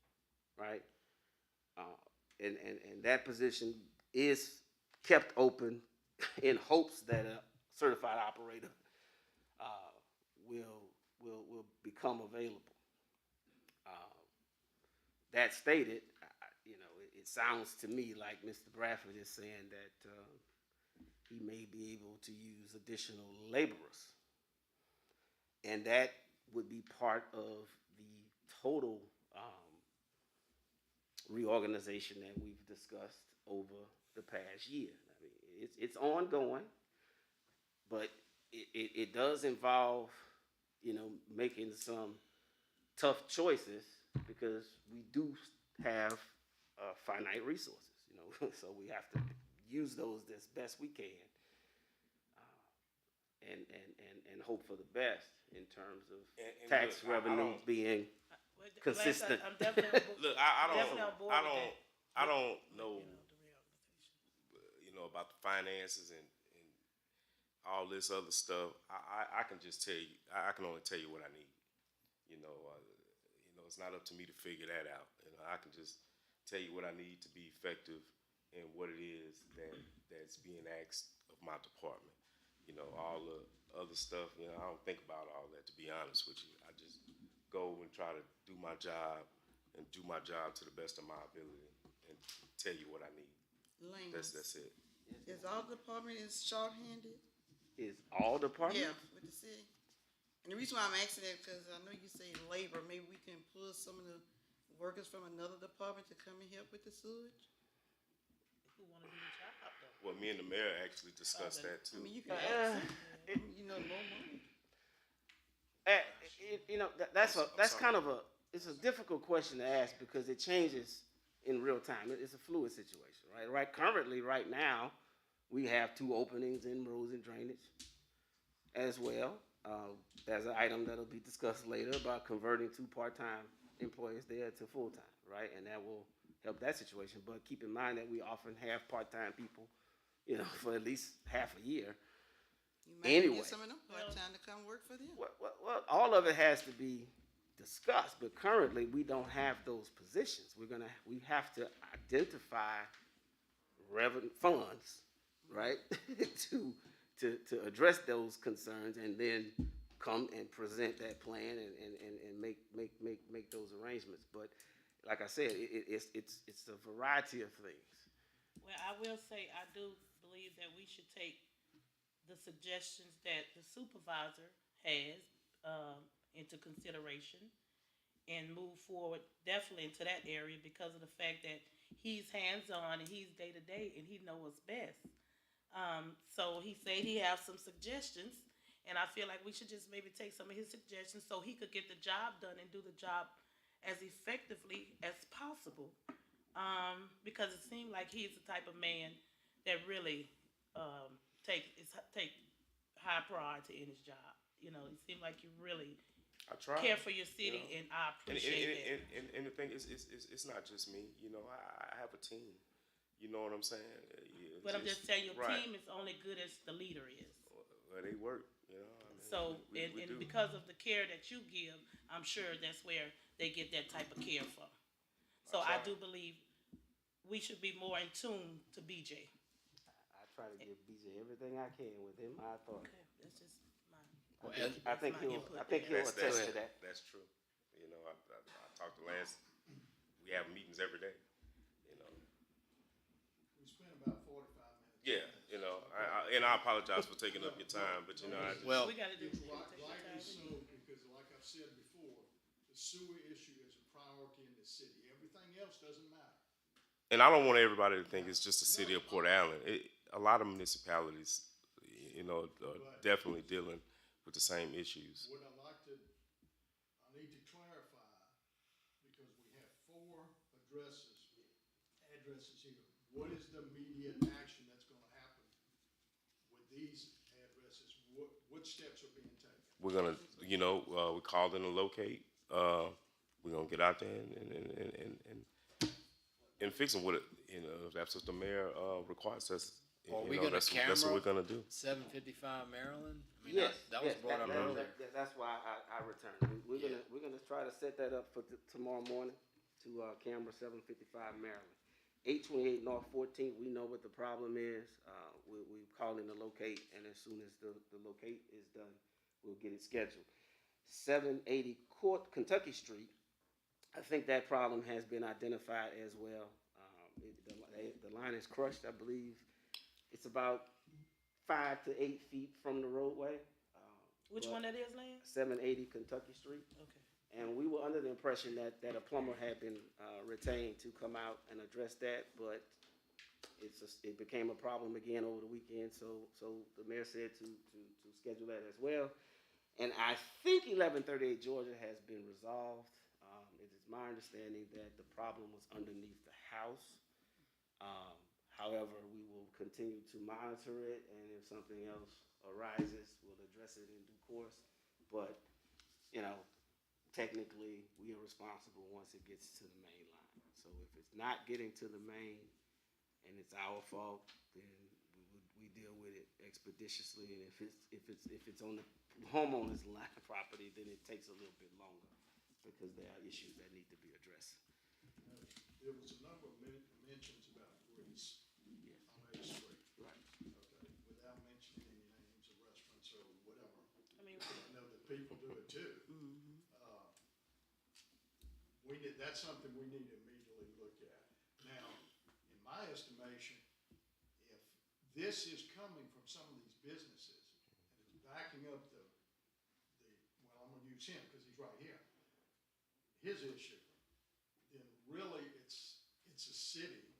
Speaker 8: right? And that position is kept open in hopes that a certified operator will become available. That stated, it sounds to me like Mr. Bradford is saying that he may be able to use additional laborers, and that would be part of the total reorganization that we've discussed over the past year. I mean, it's ongoing, but it does involve, making some tough choices because we do have finite resources, so we have to use those as best we can, and hope for the best in terms of
Speaker 7: And
Speaker 8: tax
Speaker 7: look, I
Speaker 8: revenue
Speaker 7: don't-
Speaker 8: being
Speaker 2: Well,
Speaker 8: consistent.
Speaker 2: I'm definitely on board.
Speaker 7: Look,
Speaker 2: Definitely on board with that.
Speaker 7: I don't know,
Speaker 2: The reorganization.
Speaker 7: about the finances and all this other stuff. I can just tell you, I can only tell you what I need. It's not up to me to figure that out. I can just tell you what I need to be effective in what it is that's being asked of my department. All the other stuff, I don't think about all that, to be honest with you. I just go and try to do my job and do my job to the best of my ability and tell you what I need.
Speaker 5: Lane,
Speaker 7: That's it.
Speaker 5: is all department is short-handed?
Speaker 8: Is all departments?
Speaker 5: Yeah, with the city. And the reason why I'm asking that, because I know you say labor, maybe we can pull some of the workers from another department to come and help with the sewage?
Speaker 2: Who wanna do the job though?
Speaker 7: Well, me and the mayor actually discussed that
Speaker 5: I
Speaker 7: too.
Speaker 5: mean, you can ask them, more money.
Speaker 8: That's kind of it's a difficult question to ask because it changes in real time. It's a fluid situation, right? Currently, right now, we have 2 openings in roads and drainage as well. There's an item that'll be discussed later about converting 2 part-time employees there to full-time, right? And that will help that situation. But keep in mind that we often have part-time people, for at least half a year.
Speaker 5: You might
Speaker 8: Anyway.
Speaker 5: get some of them part-time to come work for them.
Speaker 8: Well, all of it has to be discussed, but currently we don't have those positions. We have to identify revenue funds, right, to address those concerns, and then come and present that plan and make those arrangements. But like I said, it's a variety of things.
Speaker 2: Well, I will say, I do believe that we should take the suggestions that the supervisor has into consideration and move forward definitely into that area because of the fact that he's hands-on and he's day-to-day and he knows what's best. So he said he has some suggestions, and I feel like we should just maybe take some of his suggestions so he could get the job done and do the job as effectively as possible. Because it seemed like he's the type of man that really take high priority in his job. It seemed like you really
Speaker 7: I try.
Speaker 2: care for your city, and I appreciate that.
Speaker 7: And the thing is, it's not just me. I have a team. You know what I'm saying?
Speaker 2: But I'm just saying, your
Speaker 7: right.
Speaker 2: team is only good as the leader is.
Speaker 7: Well, they work. I mean,
Speaker 2: So,
Speaker 7: We
Speaker 2: and
Speaker 7: do.
Speaker 2: because of the care that you give, I'm sure that's where they get that type of care from. So I do believe we should be more in tune to BJ.
Speaker 8: I try to give BJ everything I can within my authority.
Speaker 2: Okay, that's just my.
Speaker 1: Well,
Speaker 8: I think
Speaker 2: my
Speaker 8: he'll,
Speaker 2: input
Speaker 8: I think
Speaker 2: there.
Speaker 8: he'll attest to that.
Speaker 7: That's true. You know, I talked to Lance, we have meetings every day, you know.
Speaker 3: We spent about 45 minutes.
Speaker 7: Yeah, you know, and I apologize for taking up your time, but you know, I just.
Speaker 1: Well,
Speaker 2: We gotta do.
Speaker 3: It's
Speaker 2: take the time
Speaker 3: rightly
Speaker 2: we
Speaker 3: so,
Speaker 2: need.
Speaker 3: because like I've said before, the sewer issue is a priority in the city. Everything else doesn't matter.
Speaker 7: And I don't want everybody to think it's just the city of Port Allen. A lot of municipalities, you know, are definitely dealing with the same issues.
Speaker 3: What I need to clarify, because we have 4 addresses here. What is the immediate action that's gonna happen with these addresses? What steps are being taken?
Speaker 7: We're gonna, you know, we called in to locate. We're gonna get out there and fix them with it. You know, if that's what the mayor requires us.
Speaker 1: Are
Speaker 7: You
Speaker 1: we
Speaker 7: know,
Speaker 1: gonna
Speaker 7: that's
Speaker 1: camera
Speaker 7: what we're gonna do.
Speaker 1: 755 Maryland? I mean,
Speaker 8: Yes,
Speaker 1: that was
Speaker 8: yes,
Speaker 1: brought up earlier.
Speaker 8: that's why I returned. We're gonna try to set that up for tomorrow morning to camera 755 Maryland. 828 North 14th, we know what the problem is. We call in to locate, and as soon as the locate is done, we'll get it scheduled. 780 Kentucky Street, I think that problem has been identified as well. The line is crushed, I believe. It's about 5 to 8 feet from the roadway.
Speaker 2: Which one that is, Lance?
Speaker 8: 780 Kentucky Street.
Speaker 2: Okay.
Speaker 8: And we were under the impression that a plumber had been retained to come out and address that, but it became a problem again over the weekend. So the mayor said to schedule that as well. And I think 1138 Georgia has been resolved. It is my understanding that the problem was underneath the house. However, we will continue to monitor it, and if something else arises, we'll address it in due course. But, you know, technically, we are responsible once it gets to the main line. So if it's not getting to the main and it's our fault, then we deal with it expeditiously. And if it's on the homeowner's line property, then it takes a little bit longer because there are issues that need to be addressed.
Speaker 3: There was a number of mentions about Greece on 8th Street.
Speaker 8: Right.
Speaker 3: Okay, without mentioning any names of restaurants or whatever.
Speaker 2: I mean,
Speaker 3: I know that people do it too. That's something we need to immediately look at. Now, in my estimation, if this is coming from some of these businesses and it's backing up well, I'm gonna use him because he's right here, his issue, then really it's a city.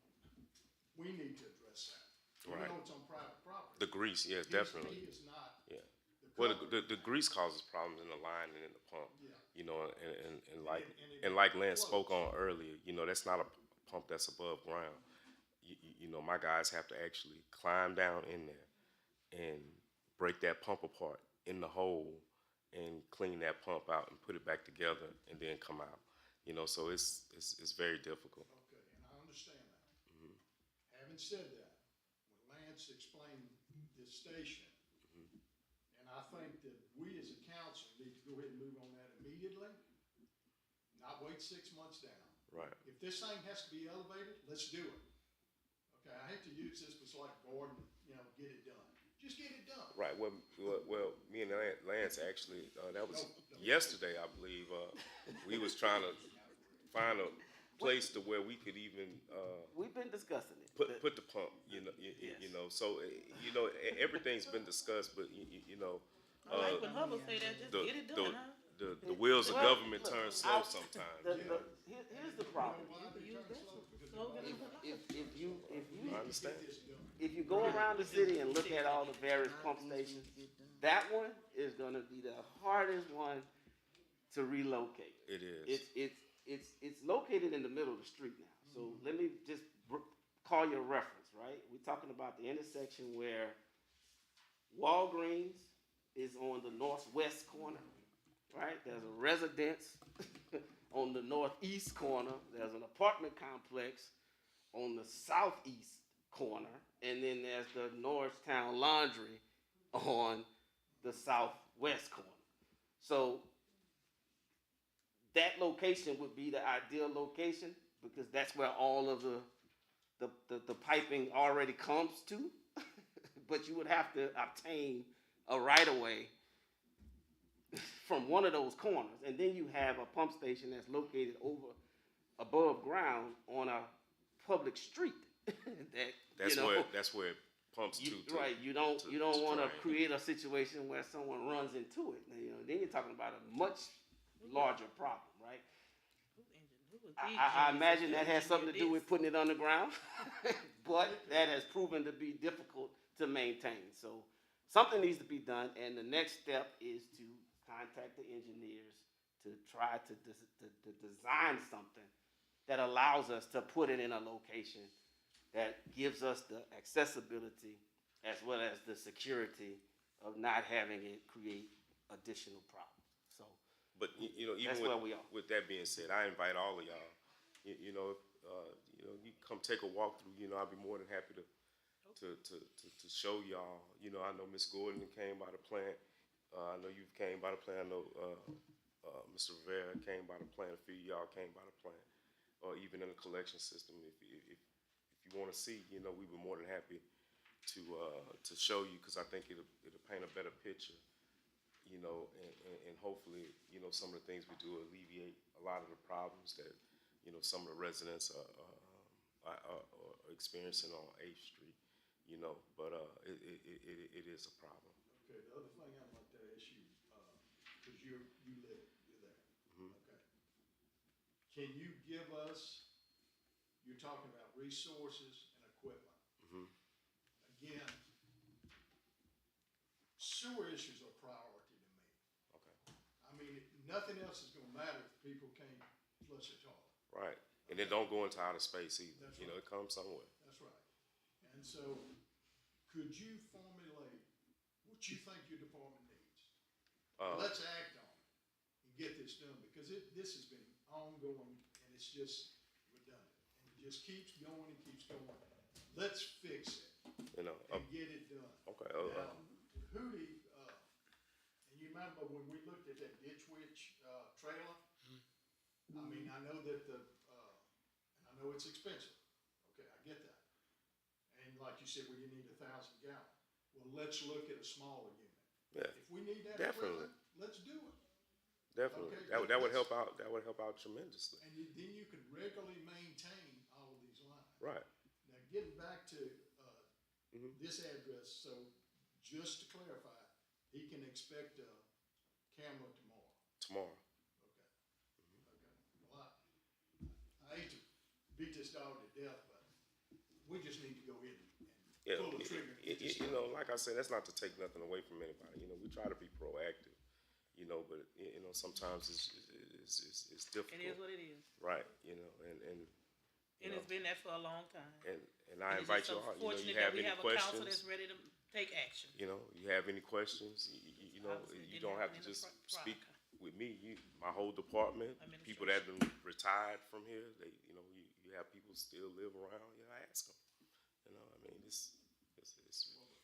Speaker 3: We need to address that.
Speaker 7: Right.
Speaker 3: Even though it's on private property.
Speaker 7: The grease, yes, definitely.
Speaker 3: He is not.
Speaker 7: Yeah.
Speaker 3: the
Speaker 7: Well,
Speaker 3: culprit.
Speaker 7: the grease causes problems in the line and in the pump.
Speaker 3: Yeah.
Speaker 7: You know, and
Speaker 3: it
Speaker 7: like Lance
Speaker 3: flows.
Speaker 7: spoke on earlier, you know, that's not a pump that's above ground. You know, my guys have to actually climb down in there and break that pump apart in the hole and clean that pump out and put it back together and then come out. You know, so it's very difficult.
Speaker 3: Okay, and I understand that. Having said that, when Lance explained this station, and I think that we as a council need to go ahead and move on that immediately, not wait 6 months down.
Speaker 7: Right.
Speaker 3: If this thing has to be elevated, let's do it. Okay, I hate to use this, but it's like Gordon, get it done. Just get it done.
Speaker 7: Right. Well, me and Lance actually, that was yesterday, I believe. We was trying to find a place to where we could even
Speaker 8: We've been discussing it.
Speaker 7: put the pump. You know. So everything's been discussed, but you know.
Speaker 2: I like when Hubble say that, just get it done, huh?
Speaker 7: The wheels of
Speaker 8: Well,
Speaker 7: government
Speaker 8: look,
Speaker 7: turn slow sometimes.
Speaker 8: Here's the problem.
Speaker 2: Use that slogan of the law.
Speaker 7: I understand.
Speaker 8: If you go around the city and look at all the various pump stations, that one is gonna be the hardest one to relocate.
Speaker 7: It is.
Speaker 8: It's located in the middle of the street now. So let me just call your reference, right? We're talking about the intersection where Walgreens is on the northwest corner, right? There's a residence on the northeast corner. There's an apartment complex on the southeast corner. And then there's the Norristown Laundry on the southwest northwest corner. So that location would be the ideal location because that's where all of the piping already comes to. But you would have to obtain a right of way from one of those corners, and then you have a pump station that's located above ground on a public street.
Speaker 7: That's where it pumps to.
Speaker 8: Right. You don't want to
Speaker 7: drain.
Speaker 8: create a situation where someone runs into it. Then you're talking about a much larger problem, right? I imagine that has something to do with putting it underground, but that has proven to be difficult to maintain. So something needs to be done, and the next step is to contact the engineers to try to design something that allows us to put it in a location that gives us the accessibility as well as the security of not having it create additional problems. So,
Speaker 7: But you know, even
Speaker 8: That's where we are.
Speaker 7: with that being said, I invite all of y'all. You know, you come take a walk through. You know, I'd be more than happy to show y'all. You know, I know Miss Gordon came by the plant. I know you came by the plant. I know Mr. Riviere came by the plant. A few of y'all came by the plant, or even in the collection system. If you want to see, you know, we'd be more than happy to show you, because I think it'll paint a better picture. You know, and hopefully, you know, some of the things we do alleviate a lot of the problems that, you know, some of the residents are experiencing on 8th Street. You know, but it is a problem.
Speaker 9: Okay, the other thing I'd like to ask you, because you there. Okay. Can you give us, you're talking about resources and equipment. Again, sewer issues are priority to me.
Speaker 7: Okay.
Speaker 9: I mean, nothing else is gonna matter if people can't flush a toilet.
Speaker 7: Right, and it don't go into outer space either.
Speaker 9: That's
Speaker 7: You know,
Speaker 9: right.
Speaker 7: it comes somewhere.
Speaker 9: That's right. And so, could you formulate what you think your department needs? Let's act on it and get this done, because this has been ongoing and it's just redundant. And it just keeps going and keeps going. Let's fix it
Speaker 7: You know.
Speaker 9: and get it done.
Speaker 7: Okay.
Speaker 9: Now, Hootie, and you remember when we looked at that Ditch Witch, trailer? I mean, I know that and I know it's expensive. Okay, I get that. And like you said, we need 1,000 gallon. Well, let's look at a smaller unit.
Speaker 7: Yeah.
Speaker 9: If we need that
Speaker 7: Definitely.
Speaker 9: equipment, let's do it.
Speaker 7: Definitely,
Speaker 9: Okay,
Speaker 7: that would help out. That would help out tremendously.
Speaker 9: And then you can regularly maintain all of these lines.
Speaker 7: Right.
Speaker 9: Now, getting back to, this address, so just to clarify, he can expect a camera tomorrow.
Speaker 7: Tomorrow.
Speaker 9: Okay. Okay. Well, I hate to beat this dog to death, but we just need to go ahead
Speaker 7: Yeah.
Speaker 9: and pull the trigger. and get this
Speaker 7: You
Speaker 9: done.
Speaker 7: know, like I said, that's not to take nothing away from anybody. You know, we try to be proactive. You know, but you know, sometimes it's difficult.
Speaker 2: It is what it is.
Speaker 7: Right. You know, and
Speaker 2: And it's been that for a long time.
Speaker 7: and I invite you all. You know, you have any
Speaker 2: We have a council
Speaker 7: questions?
Speaker 2: that's ready to take action.
Speaker 7: You know, you have any questions? You know,
Speaker 2: Obviously,
Speaker 7: you
Speaker 2: didn't
Speaker 7: don't have to
Speaker 2: happen in the
Speaker 7: just
Speaker 2: prior.
Speaker 7: speak with me. My whole department, people that have been retired from here, you know, you have people still live around. You know, ask them. You know, I mean, it's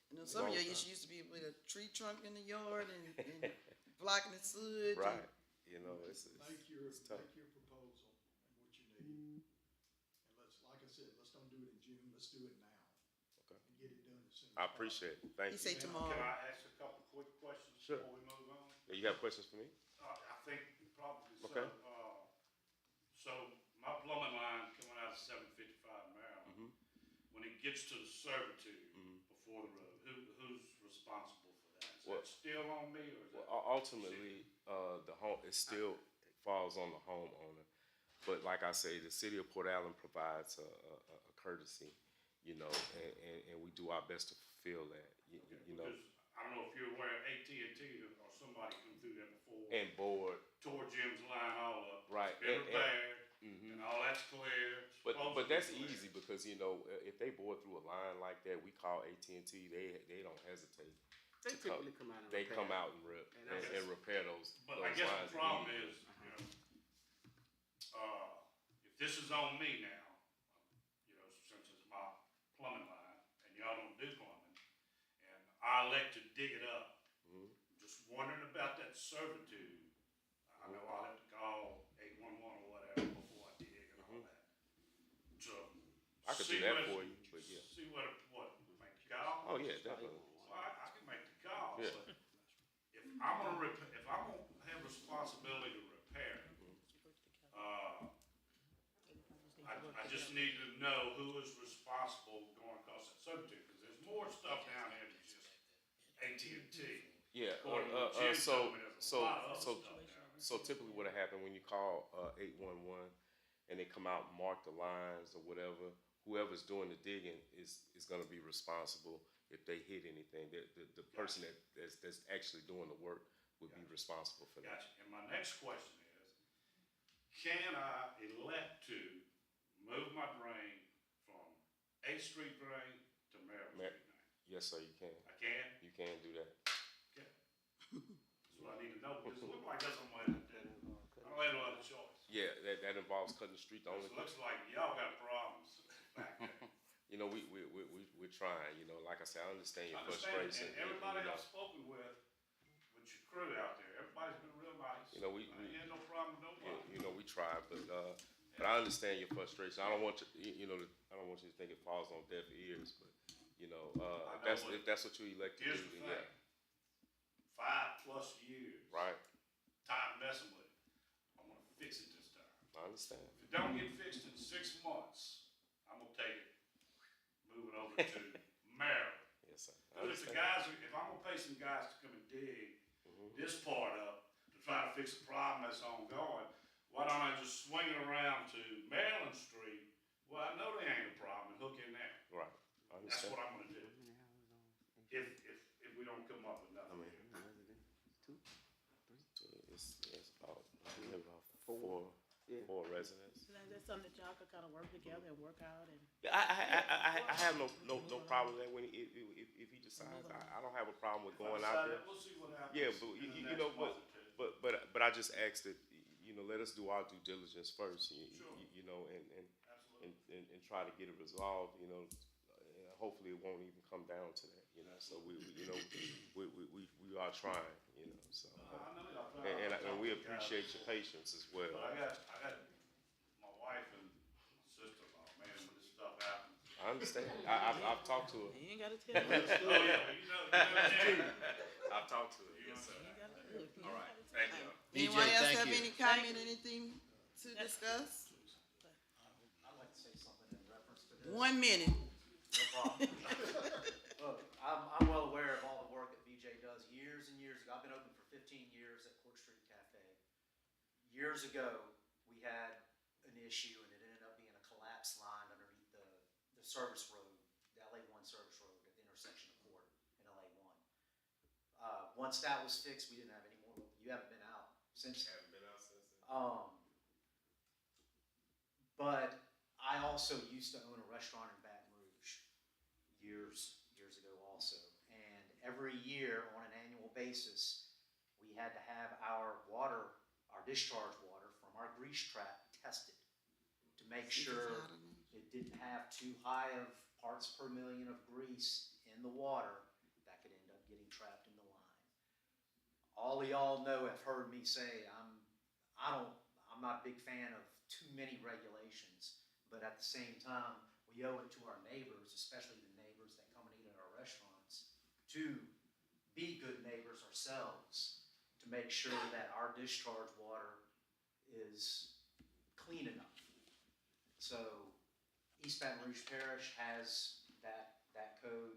Speaker 5: You know, some of your
Speaker 7: long
Speaker 5: issues used to be with a tree trunk in the yard and blocking the sewage.
Speaker 7: right. You know, it's
Speaker 9: Make your
Speaker 7: tough.
Speaker 9: proposal and what you need. And let's, like I said, let's don't do it in June, let's do it now.
Speaker 7: Okay.
Speaker 9: And get it done as soon as
Speaker 7: I
Speaker 9: possible.
Speaker 7: appreciate it. Thank
Speaker 5: He
Speaker 7: you.
Speaker 5: say tomorrow.
Speaker 10: Can I ask a couple quick questions
Speaker 7: Sure.
Speaker 10: before we move on?
Speaker 7: You have questions for me?
Speaker 10: I think probably so.
Speaker 7: Okay.
Speaker 10: So my plumbing line coming out of 755 Maryland, when it gets to the servitude before the road, who's responsible for that? Is
Speaker 7: Well-
Speaker 10: that still on me, or is that?
Speaker 7: Ultimately, the home, it still falls on the homeowner. But like I say, the city of Port Allen provides a courtesy, you know, and we do our best to fulfill that, you know.
Speaker 10: Because I don't know if you're aware, AT&T or somebody come through there before.
Speaker 7: And board,
Speaker 10: Tore Jim's line all up.
Speaker 7: Right,
Speaker 10: It's been
Speaker 7: and-
Speaker 10: repaired, and all that's clear.
Speaker 7: but
Speaker 10: supposedly
Speaker 7: that's
Speaker 10: clear.
Speaker 7: easy because, you know, if they bore through a line like that, we call AT&T, they don't hesitate.
Speaker 8: They typically come out and
Speaker 7: They
Speaker 8: repair.
Speaker 7: come out and repair those
Speaker 10: But
Speaker 7: those
Speaker 10: I guess
Speaker 7: lines
Speaker 10: the problem
Speaker 7: immediately.
Speaker 10: is, you know, if this is on me now, you know, since it's my plumbing line, and y'all don't do plumbing, and I elect to dig it up, just wondering about that servitude. I know I'll have to call 811 or whatever before I dig and all that. So.
Speaker 7: I could do
Speaker 10: see
Speaker 7: that
Speaker 10: what-
Speaker 7: for you, but yeah.
Speaker 10: See what, make the call?
Speaker 7: Oh, yeah, definitely.
Speaker 10: Well, I can make the call,
Speaker 7: Yeah.
Speaker 10: but if I'm gonna have responsibility to repair it, I just need to know who is responsible going across that subject, because there's more stuff down there than just AT&T.
Speaker 7: Yeah,
Speaker 10: According to what Jim told me, there's a lot of other stuff down there.
Speaker 7: so typically what'll happen when you call, 811 and they come out and mark the lines or whatever, whoever's doing the digging is gonna be responsible if they hit anything. The person that's actually doing the work would be responsible for that.
Speaker 10: Gotcha. And my next question is, can I elect to move my drain from 8th Street drain to Maryland
Speaker 7: Ma-
Speaker 10: Street drain?
Speaker 7: Yes, sir, you can.
Speaker 10: I can?
Speaker 7: You can do that.
Speaker 10: Okay. That's what I need to know, because it looks like there's some way to do it. I don't have no other choice.
Speaker 7: Yeah, that involves cutting the street. The only
Speaker 10: It looks like y'all got problems back there.
Speaker 7: You know, we're trying, you know, like I said, I understand your
Speaker 10: I understand,
Speaker 7: frustration.
Speaker 10: and everybody
Speaker 7: you know,
Speaker 10: I've spoken with your crew out there, everybody's been real nice.
Speaker 7: You know, we
Speaker 10: I ain't no problem, no problem.
Speaker 7: you know, we try, but I understand your frustration. I don't want you know, I don't want you to think it falls on deaf ears, but, you know, if that's what you elect to do,
Speaker 10: Here's the
Speaker 7: then
Speaker 10: thing,
Speaker 7: yeah,
Speaker 10: 5+ years,
Speaker 7: right,
Speaker 10: time messing with it, I'm gonna fix it this time.
Speaker 7: I understand.
Speaker 10: If it don't get fixed in 6 months, I'm gonna take it, move it over to Maryland.
Speaker 7: Yes, sir. I
Speaker 10: Because if
Speaker 7: understand.
Speaker 10: if I'm gonna pay some guys to come and dig this part up to try to fix a problem that's ongoing, why don't I just swing it around to Maryland Street? Well, I know they ain't a problem, and hook in there.
Speaker 7: Right, I
Speaker 10: That's
Speaker 7: understand.
Speaker 10: what I'm gonna do. If we don't come up with nothing here.
Speaker 7: It's about, we have about four residents.
Speaker 2: So that's something that y'all could kind of work together and work out and.
Speaker 7: Yeah, I have no problem with that when if he decides. I don't have a problem with going out there.
Speaker 10: We'll see what happens.
Speaker 7: Yeah, but
Speaker 10: in the
Speaker 7: you
Speaker 10: next
Speaker 7: know,
Speaker 10: month or two.
Speaker 7: but I just ask that, you know, let us do our due diligence first,
Speaker 10: Sure.
Speaker 7: you know,
Speaker 10: Absolutely.
Speaker 7: and try to get it resolved, you know. Hopefully it won't even come down to that, you know, so we are trying, you know, so.
Speaker 10: I know y'all trying.
Speaker 7: And we appreciate your patience as well.
Speaker 10: But I got my wife and my sister-in-law, man, when this stuff happens.
Speaker 7: I understand. I've talked to her.
Speaker 2: You ain't gotta tell me.
Speaker 10: Oh, yeah, well, you know Jim.
Speaker 7: I've talked to her, yes, sir.
Speaker 2: You ain't gotta look. You
Speaker 7: All
Speaker 2: ain't
Speaker 7: right,
Speaker 2: gotta
Speaker 7: thank
Speaker 2: tell
Speaker 7: you.
Speaker 2: me.
Speaker 1: BJ,
Speaker 5: Anyone else
Speaker 1: thank
Speaker 5: have
Speaker 1: you.
Speaker 5: any comment, anything to discuss?
Speaker 11: I'd like to say something in reference to this.
Speaker 5: 1 minute.
Speaker 11: No problem. Look, I'm well aware of all the work that BJ does years and years ago. I've been open for 15 years at Court Street Cafe. Years ago, we had an issue and it ended up being a collapsed line underneath the service road, the LA1 service road at the intersection of Court and LA1. Once that was fixed, we didn't have any more. You haven't been out since then.
Speaker 7: Haven't been out since then.
Speaker 11: But I also used to own a restaurant in Baton Rouge years ago also. And every year on an annual basis, we had to have our discharge water from our grease trap tested to make sure it didn't have too high of parts per million of grease in the water that could end up getting trapped in the line. All of y'all know, have heard me say, I'm not a big fan of too many regulations, but at the same time, we owe it to our neighbors, especially the neighbors that come and eat at our restaurants, to be good neighbors ourselves, to make sure that our discharge water is clean enough. So East Baton Rouge Parish has that code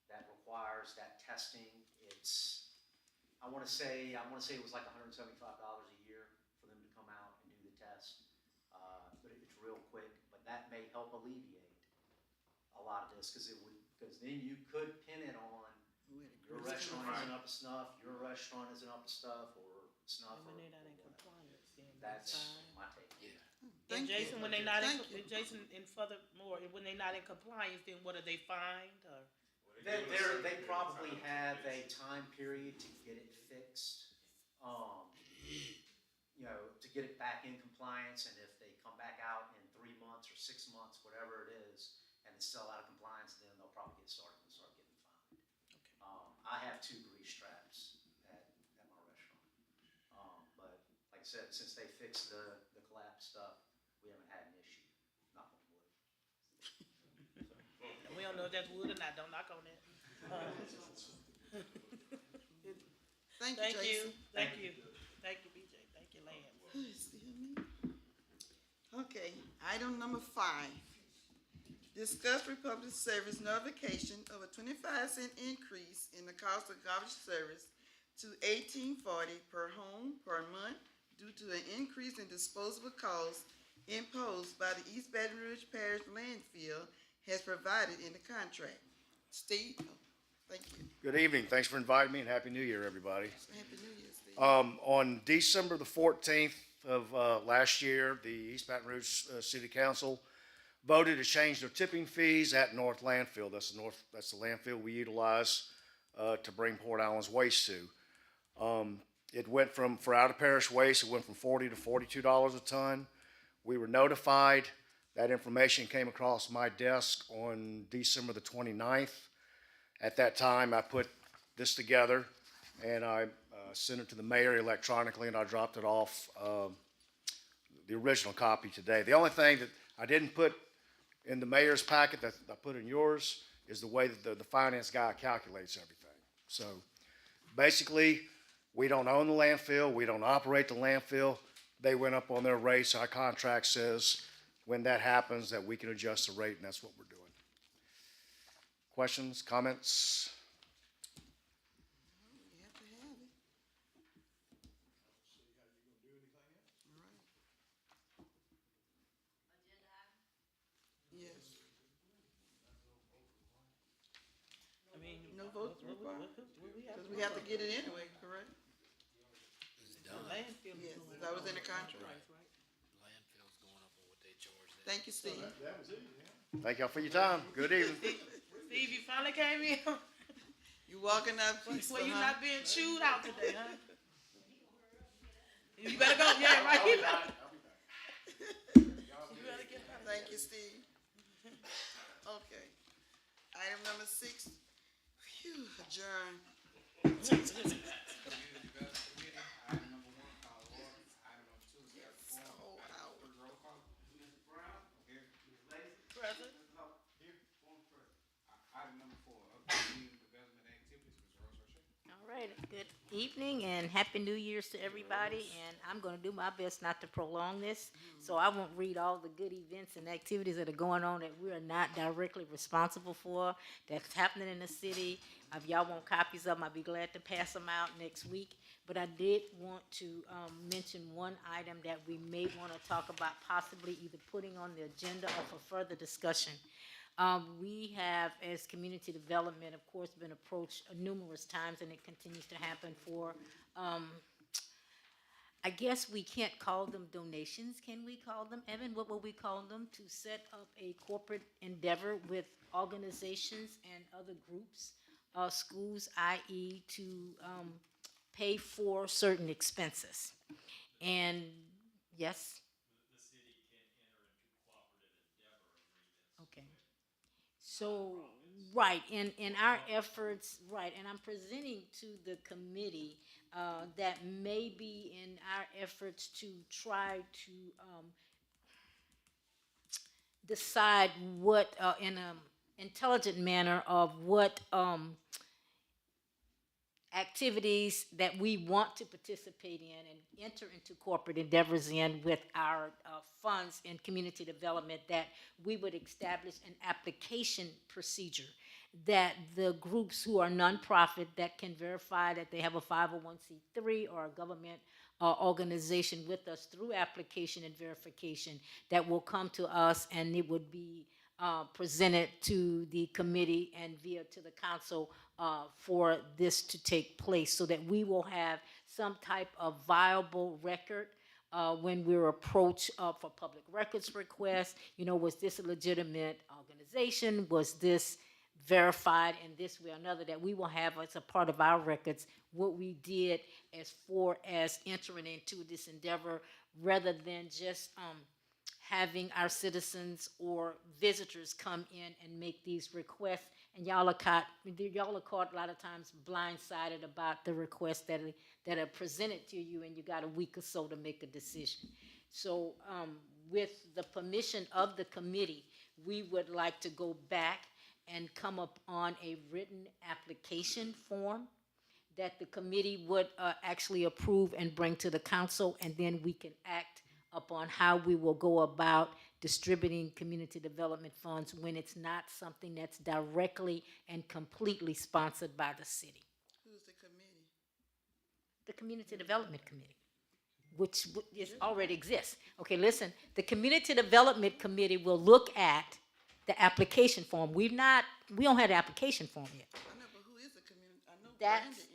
Speaker 11: that requires that testing. I want to say it was like $175 a year for them to come out and do the test. But it's real quick, but that may help alleviate a lot of this, because then you could pin it on your restaurant isn't up to snuff, your restaurant isn't up to stuff, or snuff.
Speaker 2: And when
Speaker 11: or
Speaker 2: they're not in
Speaker 11: whatever.
Speaker 2: compliance, then
Speaker 11: That's
Speaker 2: fine.
Speaker 11: my take.
Speaker 2: And
Speaker 5: Thank you.
Speaker 2: Jason, when they not in,
Speaker 5: Thank you.
Speaker 2: Jason, and furthermore, when they not in compliance, then what are they fined or?
Speaker 11: They probably have a time period to get it fixed, to get it back in compliance, and if they come back out in 3 months or 6 months, whatever it is, and it's still out of compliance, then they'll probably get started and start getting fined.
Speaker 2: Okay.
Speaker 11: I have 2 grease traps at said, since they fixed the collapse stuff, we haven't had an issue, knock on wood.
Speaker 2: We don't know if that's wood or not, don't knock on it.
Speaker 5: Thank you,
Speaker 2: Thank you,
Speaker 5: Jason.
Speaker 2: thank you, thank you, BJ, thank you, Lance.
Speaker 5: Still me? Okay, item number 5. Discuss Republic Service notification of a 25-cent increase in the cost of garbage service to $18.40 per home per month due to an increase in disposable costs imposed by the East Baton Rouge Parish landfill has provided in the contract. Steve, thank you.
Speaker 12: Good evening. Thanks for inviting me, and Happy New Year, everybody.
Speaker 5: Happy New Year, Steve.
Speaker 12: On December the 14th of last year, the East Baton Rouge City Council voted to change their tipping fees at North Landfill. That's the landfill we utilize to bring Port Allen's waste to. It went from, for out of parish waste, it went from $40 to $42 a ton. We were notified. That information came across my desk on December the 29th. At that time, I put this together and I sent it to the mayor electronically, and I dropped it off, the original copy today. The only thing that I didn't put in the mayor's packet that I put in yours is the way that the finance guy calculates everything. So basically, we don't own the landfill. We don't operate the landfill. They went up on their rates. Our contract says when that happens that we can adjust the rate, and that's what we're doing. Questions, comments?
Speaker 5: You have to have it. Yes.
Speaker 2: I mean.
Speaker 5: No votes required?
Speaker 2: We have
Speaker 5: Because we have to get it anyway, correct?
Speaker 1: It's done.
Speaker 2: landfill is
Speaker 5: Yes,
Speaker 2: going
Speaker 5: that was
Speaker 2: up.
Speaker 5: in the contract.
Speaker 1: Landfill's going up on what they charge them.
Speaker 5: Thank you, Steve.
Speaker 9: That was it, yeah.
Speaker 12: Thank y'all for your time. Good evening.
Speaker 2: Steve, you finally came in.
Speaker 5: You walking out peaceful,
Speaker 2: Well, you
Speaker 5: huh?
Speaker 2: not being chewed out today, huh? You better go. Yeah, right. You better get out.
Speaker 5: Thank you, Steve. Okay. Item number 6. Phew, adjourn. Oh, wow.
Speaker 2: Present.
Speaker 13: All right, good evening and happy New Year's to everybody, and I'm gonna do my best not to prolong this, so I won't read all the good events and activities that are going on that we are not directly responsible for, that's happening in the city. If y'all want copies of them, I'd be glad to pass them out next week, but I did want to mention one item that we may wanna talk about, possibly either putting on the agenda or for further discussion. We have, as community development, of course, been approached numerous times, and it continues to happen for, I guess we can't call them donations, can we call them, Evan? What will we call them? To set up a corporate endeavor with organizations and other groups, schools, i.e. to pay for certain expenses. And, yes? The city can enter into cooperative endeavor agreements. Okay. So, right, in our efforts, right, and I'm presenting to the committee that may be in our efforts to try to decide what, in an intelligent manner of what activities that we want to participate in and enter into corporate endeavors in with our funds in community development, that we would establish an application procedure that the groups who are nonprofit that can verify that they have a 501c3 or a government organization with us through application and verification, that will come to us, and it would be presented to the committee and via to the council for this to take place, so that we will have some type of viable record when we're approached for public records requests. You know, was this a legitimate organization? Was this verified in this way or another? That we will have as a part of our records what we did as far as entering into this endeavor, rather than just having our citizens or visitors come in and make these requests and y'all are caught a lot of times blindsided about the requests that are presented to you, and you got a week or so to make a decision. So, with the permission of the committee, we would like to go back and come up on a written application form that the committee would actually approve and bring to the council, and then we can act upon how we will go about distributing community development funds when it's not something that's directly and completely sponsored by the city.
Speaker 5: Who's the committee?
Speaker 13: The Community Development Committee, which already exists. Okay, listen, the Community Development Committee will look at the application form. We don't have the application form yet.
Speaker 5: I know, but who is the community? I know
Speaker 13: That's-
Speaker 5: Brandon is.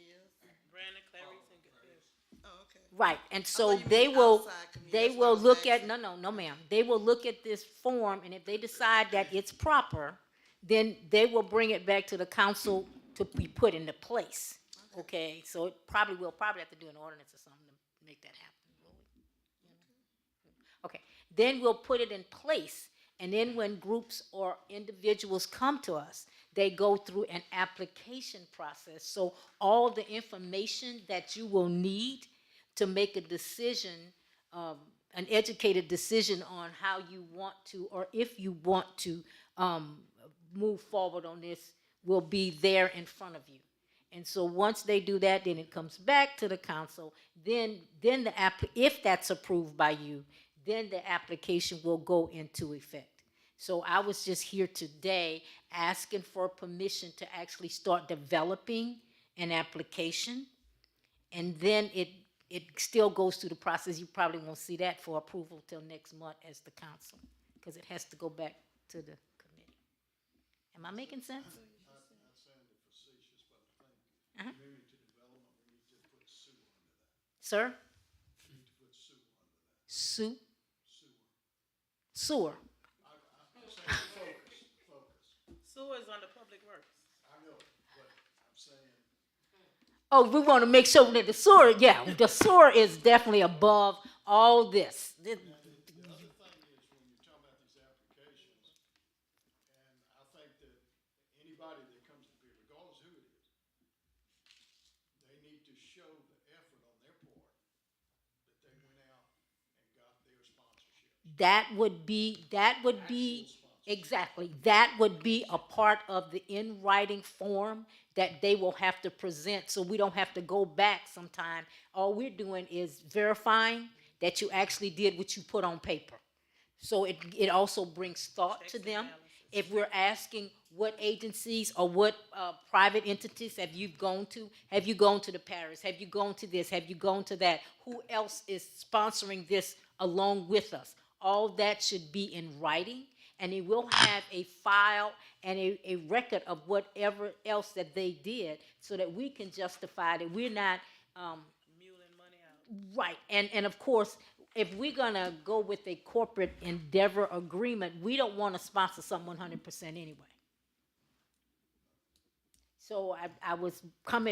Speaker 2: Brandon, Clerice, and Clerice.
Speaker 5: Oh, okay.
Speaker 13: Right, and
Speaker 5: I
Speaker 13: so
Speaker 5: thought you
Speaker 13: they
Speaker 5: meant
Speaker 13: will,
Speaker 5: outside community.
Speaker 13: they
Speaker 5: That's why I
Speaker 13: will
Speaker 5: was
Speaker 13: look at,
Speaker 5: asking.
Speaker 13: no ma'am, they will look at this form, and if they decide that it's proper, then they will bring it back to the council to be put into place. Okay, so we'll probably have to do an ordinance or something to make that happen. will we? Okay, then we'll put it in place, and then when groups or individuals come to us, they go through an application process. So all the information that you will need to make a decision, an educated decision on how you want to, or if you want to move forward on this, will be there in front of you. And so once they do that, then it comes back to the council. Then if that's approved by you, then the application will go into effect. So I was just here today asking for permission to actually start developing an application. And then it still goes through the process. You probably won't see that for approval till next month as the council, because it has to go back to the committee. Am I making sense?
Speaker 9: I sounded facetious, but I think
Speaker 13: Uh-huh.
Speaker 9: community development, we need to put sewer under that.
Speaker 13: Sir?
Speaker 9: We need to put sewer under that.
Speaker 13: Sewer?
Speaker 9: Sewer. I'm saying focus.
Speaker 2: Sewer is under Public Works.
Speaker 9: I know, but I'm saying,
Speaker 13: Oh, we want to make sure that the sewer is definitely above all this.
Speaker 9: the other thing is when you're talking about these applications, and I think that anybody that comes to be, regardless who it is, they need to show the effort on their part that they went out and got their sponsorship.
Speaker 13: That would be, exactly, that would be a part of the in-writing form that they will have to present, so we don't have to go back sometime. All we're doing is verifying that you actually did what you put on paper. So it also brings thought to them. If we're asking what agencies or what private entities have you gone to? Have you gone to the parish? Have you gone to this? Have you gone to that? Who else is sponsoring this along with us? All that should be in writing, and it will have a file and a record of whatever else that they did, so that we can justify that we're not
Speaker 2: Muling money out.
Speaker 13: right. And of course, if we're gonna go with a corporate endeavor agreement, we don't want to sponsor something 100% anyway. So I was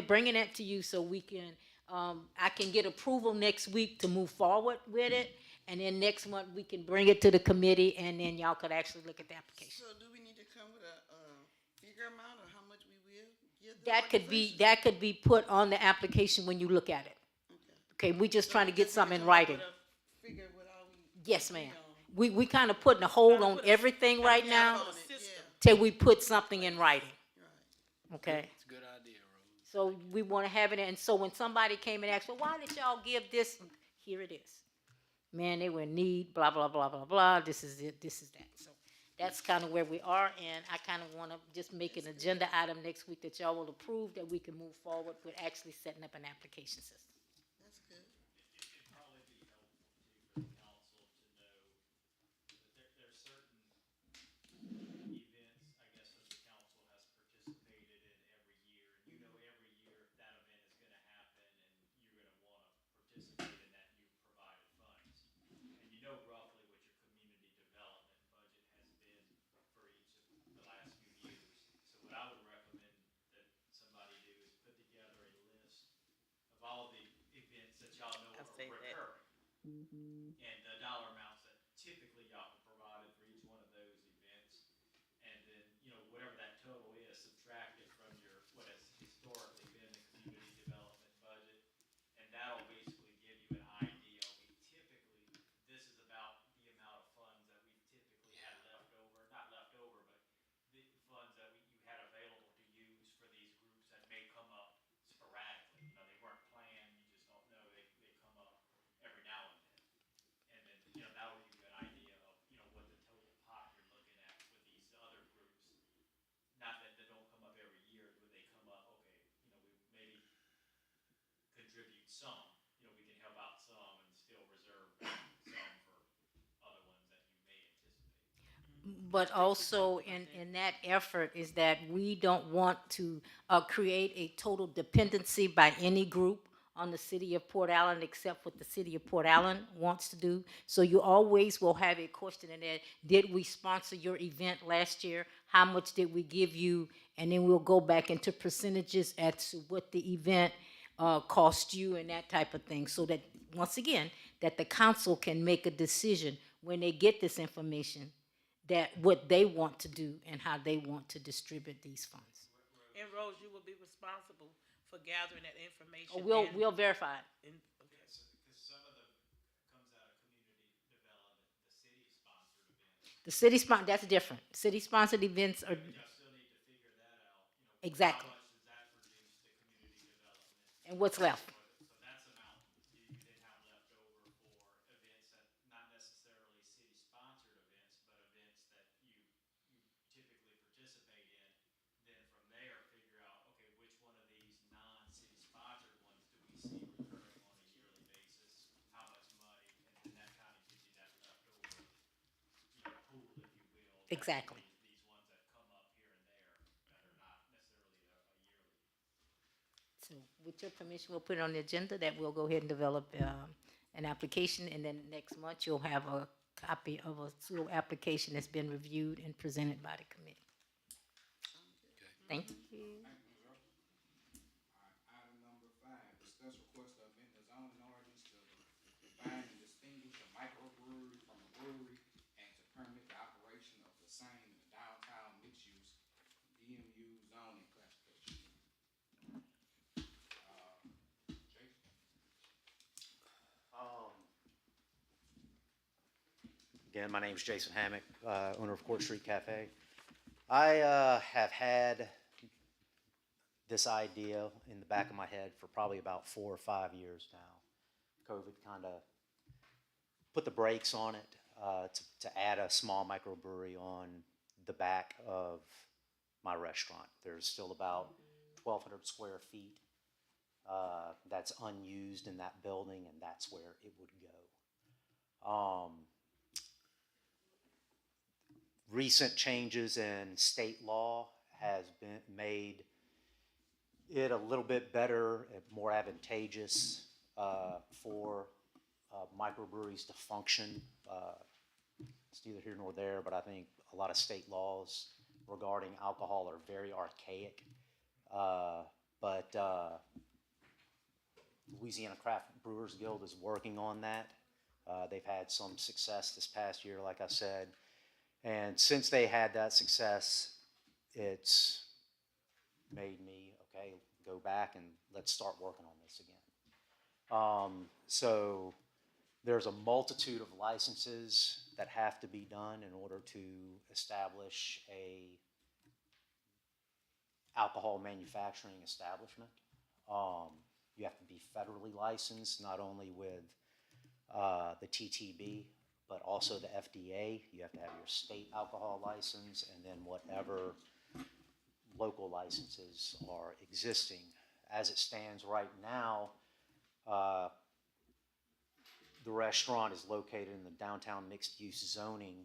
Speaker 13: bringing that to you so we can, I can get approval next week to move forward with it. And then next month we can bring it to the committee, and then y'all could actually look at the application.
Speaker 5: So do we need to come with a figure amount or how much we will give the
Speaker 13: That could be put on the application when you look at it. Okay, we just trying to get something in writing.
Speaker 5: Figure what all we.
Speaker 13: Yes, ma'am. We kind of putting a hold on everything right now till we put something in writing. Okay?
Speaker 1: It's a good idea, Rose.
Speaker 13: So we want to have it, and so when somebody came and asked, well, why did y'all give this? Here it is. Man, they were in need, blah, blah, blah, blah, blah. This is it, this is that. So that's kind of where we are, and I kind of want to just make an agenda item next week that y'all will approve, that we can move forward with actually setting up an application system.
Speaker 5: That's good.
Speaker 11: It'd probably be helpful too for the council to know that there's certain events, I guess, that the council has participated in every year. And you know every year if that event is gonna happen and you're gonna wanna participate in that, you provided funds. And you know roughly what your community development budget has been for each of the last few years. So what I would recommend that somebody do is put together a list of all the events that y'all know are recurring. And the dollar amounts that typically y'all have provided for each one of those events. And then, you know, whatever that total is, subtract
Speaker 14: contribute some, you know, we can help out some and still reserve some for other ones that you may anticipate.
Speaker 13: But also in that effort is that we don't want to create a total dependency by any group on the city of Port Allen except what the city of Port Allen wants to do. So you always will have a question in there, did we sponsor your event last year? How much did we give you? And then we'll go back into percentages as to what the event cost you and that type of thing. So that, once again, that the council can make a decision when they get this information that what they want to do and how they want to distribute these funds.
Speaker 2: And Rose, you will be responsible for gathering that information.
Speaker 13: We'll verify it.
Speaker 14: Because some of the comes out of community development, the city-sponsored events.
Speaker 13: The city sponsor, that's different. City-sponsored events are,
Speaker 14: But y'all still need to figure that out, you know.
Speaker 13: Exactly.
Speaker 14: How much does that reduce the community development?
Speaker 13: and what's left.
Speaker 14: So that's amount you then have left over for events that, not necessarily city-sponsored events, but events that you typically participate in. Then from there, figure out, okay, which one of these non-city sponsored ones do we see recurring on a yearly basis? How much money? And then that kind of gives you that leftover, you know, pool, if you will. that
Speaker 13: Exactly.
Speaker 14: These ones that come up here and there that are not necessarily a yearly.
Speaker 13: So with your permission, we'll put it on the agenda that we'll go ahead and develop an application, and then next month you'll have a copy of a pseudo application that's been reviewed and presented by the committee. Thank you.
Speaker 15: Item number 5, discuss request to amend the zoning ordinance to define and distinguish a microbrewery from a brewery and to permit the operation of the same in the downtown mixed-use DMU zoning classification. Jason?
Speaker 11: Again, my name's Jason Hammock, owner of Court Street Cafe. I have had this idea in the back of my head for probably about 4 or 5 years now. COVID kind of put the brakes on it to add a small microbrewery on the back of my restaurant. There's still about 1,200 square feet that's unused in that building, and that's where it would go. Recent changes in state law has been made it a little bit better and more advantageous for microbreweries to function. It's neither here nor there, but I think a lot of state laws regarding alcohol are very archaic. But Louisiana Craft Brewers Guild is working on that. They've had some success this past year, like I said. And since they had that success, it's made me, okay, go back and let's start working on this again. So there's a multitude of licenses that have to be done in order to establish a alcohol manufacturing establishment. You have to be federally licensed, not only with the TTB, but also the FDA. You have to have your state alcohol license, and then whatever local licenses are existing. As it stands right now, the restaurant is located in the downtown mixed-use zoning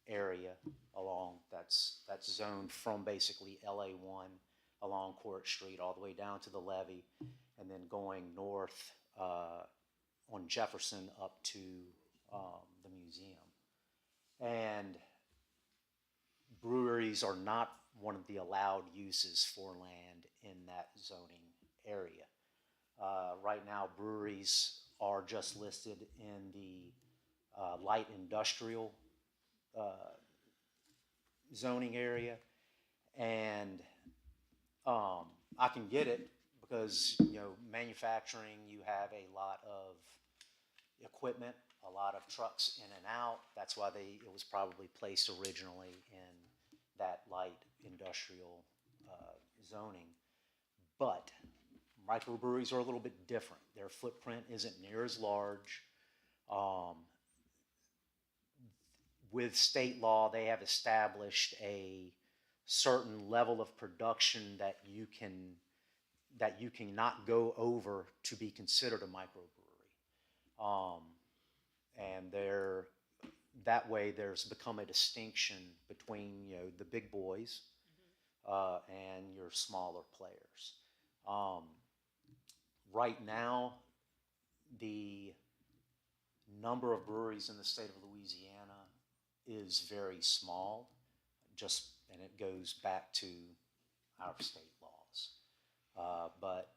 Speaker 11: area along that's zoned from basically LA1 along Court Street all the way down to the levee, and then going north on Jefferson up to the museum. And breweries are not one of the allowed uses for land in that zoning area. Right now, breweries are just listed in the light industrial zoning area, and I can get it because, you know, manufacturing, you have a lot of equipment, a lot of trucks in and out. That's why it was probably placed originally in that light industrial zoning. But microbreweries are a little bit different. Their footprint isn't near as large. With state law, they have established a certain level of production that you can that you cannot go over to be considered a microbrewery. And that way there's become a distinction between, you know, the big boys and your smaller players. Right now, the number of breweries in the state of Louisiana is very small, and it goes back to our state laws. But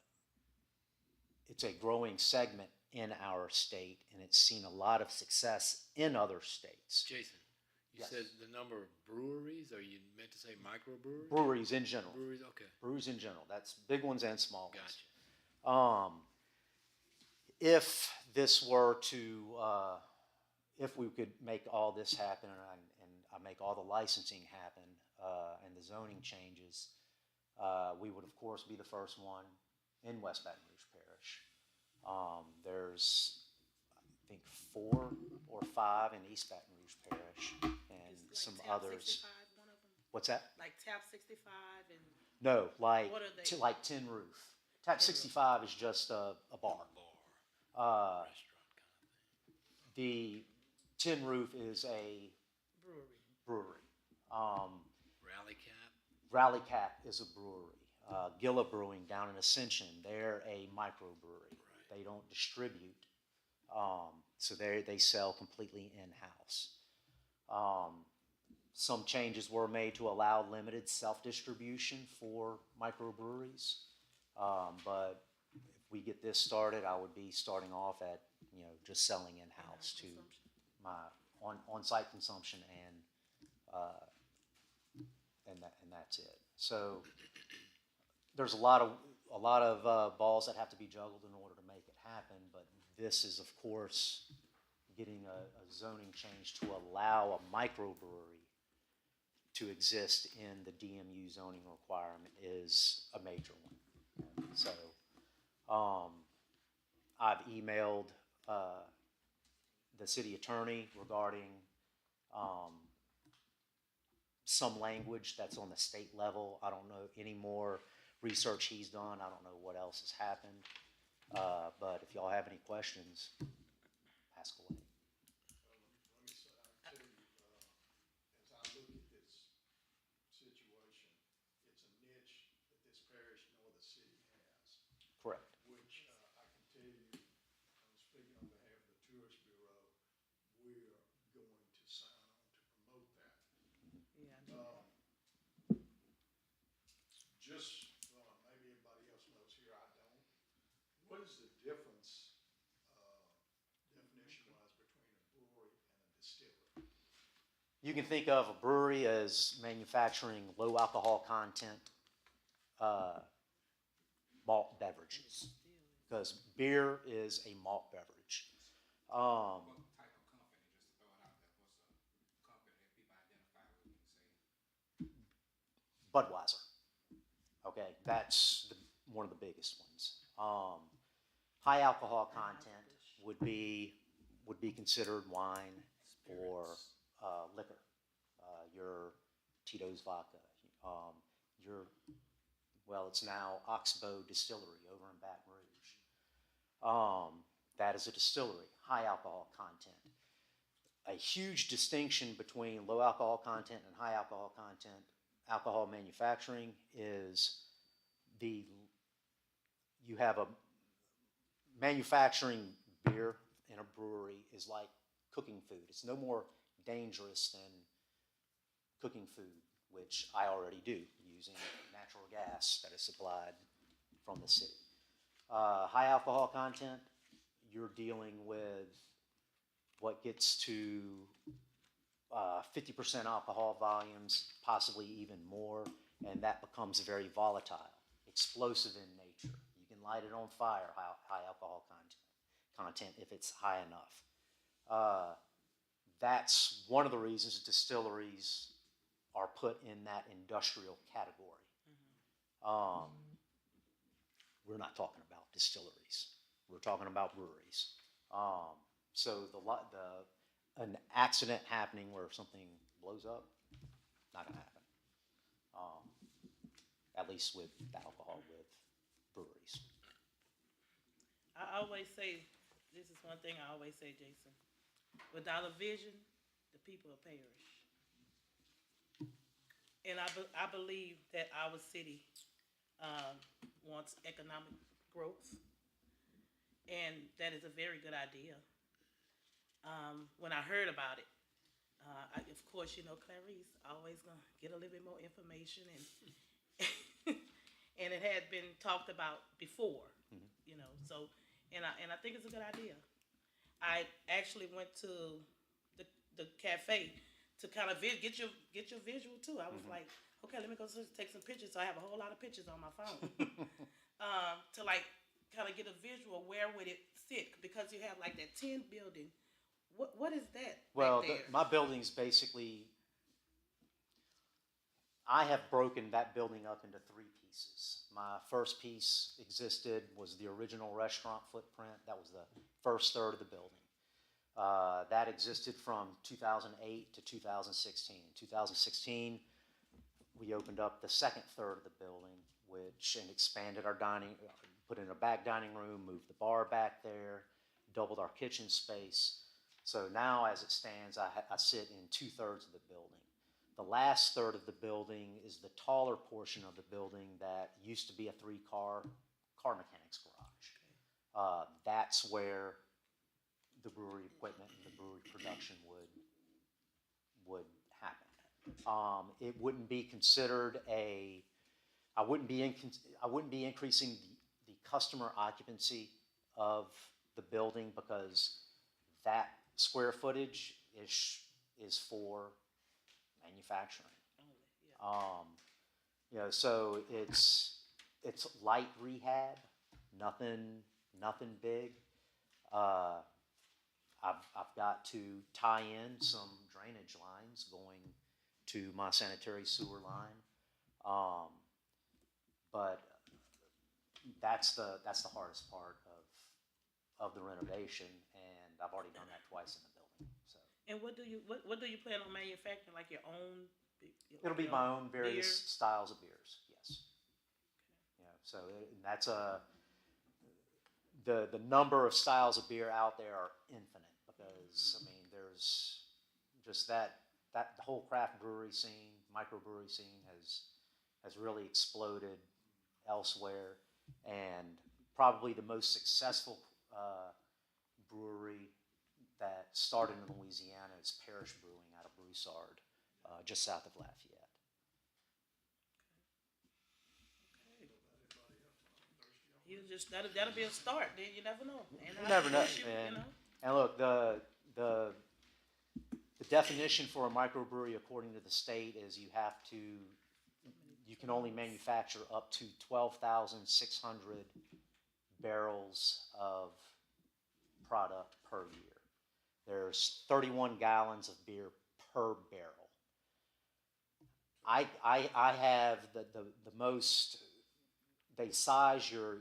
Speaker 11: it's a growing segment in our state, and it's seen a lot of success in other states.
Speaker 1: Jason, you
Speaker 11: Yes.
Speaker 1: said the number of breweries, or you meant to say microbreweries?
Speaker 11: Breweries in general.
Speaker 1: Breweries, okay.
Speaker 11: Breweries in general. That's big ones and small ones.
Speaker 1: Gotcha.
Speaker 11: If this were to, if we could make all this happen and I make all the licensing happen and the zoning changes, we would of course be the first one in West Baton Rouge Parish. There's, I think, 4 or 5 in East Baton Rouge Parish and
Speaker 2: Like
Speaker 11: some
Speaker 2: Tap
Speaker 11: others.
Speaker 2: 65, one of them?
Speaker 11: What's that?
Speaker 2: Like Tap 65 and
Speaker 11: No, like
Speaker 2: What are they?
Speaker 11: like Tin Roof. Tap 65 is just a bar.
Speaker 1: Restaurant kind of thing.
Speaker 11: The Tin Roof is a brewery. Rally Cap is a brewery. Gilla Brewing down in Ascension, they're a microbrewery. Right. They don't distribute, so they sell completely in-house. Some changes were made to allow limited self-distribution for microbreweries, but if we get this started, I would be starting off at, you know, just selling in-house to my on-site consumption and that's it. So there's a lot of balls that have to be juggled in order to make it happen, but this is, of course, getting a zoning change to allow a microbrewery to exist in the DMU zoning requirement is a major one. So I've emailed the city attorney regarding some language that's on the state level. I don't know any more research he's done. I don't know what else has happened. But if y'all have any questions, ask away.
Speaker 9: Let me say, I tell you, as I look at this situation, it's a niche that this parish nor the city has.
Speaker 11: Correct.
Speaker 9: Which, I can tell you, I'm speaking on behalf of the Tourist Bureau, we're going to sign on to promote that. Just, maybe everybody else knows here, I don't. What is the difference, definition-wise, between a brewery and a distillery?
Speaker 11: You can think of a brewery as manufacturing low alcohol content malt beverages, because beer is a malt beverage.
Speaker 15: What type of company, just to throw it out there, what's a company that people identify with and say?
Speaker 11: Budweiser. Okay, that's one of the biggest ones. High alcohol content would be considered wine or liquor. Your Tito's vodka. It's now Oxbow Distillery over in Baton Rouge. That is a distillery, high alcohol content. A huge distinction between low alcohol content and high alcohol content alcohol manufacturing is you have a manufacturing beer in a brewery is like cooking food. It's no more dangerous than cooking food, which I already do using natural gas that is supplied from the city. High alcohol content, you're dealing with what gets to 50% alcohol volumes, possibly even more, and that becomes very volatile, explosive in nature. You can light it on fire, high alcohol content if it's high enough. That's one of the reasons distilleries are put in that industrial category. We're not talking about distilleries. We're talking about breweries. So an accident happening where something blows up, not gonna happen. At least with the alcohol, with breweries.
Speaker 2: I always say, this is one thing I always say, Jason. Without a vision, the people will perish. And I believe that our city wants economic growth, and that is a very good idea. When I heard about it, of course, you know, Clerice always gonna get a little bit more information, and and it had been talked about before, you know. So, and I think it's a good idea. I actually went to the cafe to kind of get your visual too. I was like, okay, let me go take some pictures. So I have a whole lot of pictures on my phone to like kind of get a visual. Where would it sit? Because you have like that tin building. What is that?
Speaker 11: Well,
Speaker 2: back there?
Speaker 11: my building's basically, I have broken that building up into three pieces. My first piece was the original restaurant footprint. That was the first third of the building. That existed from 2008 to 2016. In 2016, we opened up the second third of the building, and expanded our put in a back dining room, moved the bar back there, doubled our kitchen space. So now, as it stands, I sit in 2/3 of the building. The last third of the building is the taller portion of the building that used to be a 3-car mechanics garage. That's where the brewery equipment and the brewery production would happen. It wouldn't be considered I wouldn't be increasing the customer occupancy of the building, because that square footage is for manufacturing. You know, so it's light rehab, nothing big. I've got to tie in some drainage lines going to my sanitary sewer line, but that's the hardest part of the renovation, and I've already done that twice in the building. So.
Speaker 2: And what do you plan on manufacturing? Like your own?
Speaker 11: It'll be my own various
Speaker 2: beer?
Speaker 11: styles of beers. Yes. Okay. Yeah. So and that's the number of styles of beer out there are infinite, because I mean there's just that the whole craft brewery scene, microbrewery scene has really exploded elsewhere, and probably the most successful brewery that started in Louisiana is Parish Brewing out of Broussard, just south of Lafayette.
Speaker 2: You just that'll be a start. Then you never know. And
Speaker 11: You never know.
Speaker 2: you know?
Speaker 11: And look, the definition for a microbrewery according to the state is you can only manufacture up to 12,600 barrels of product per year. There's 31 gallons of beer per barrel. I have the most. They size your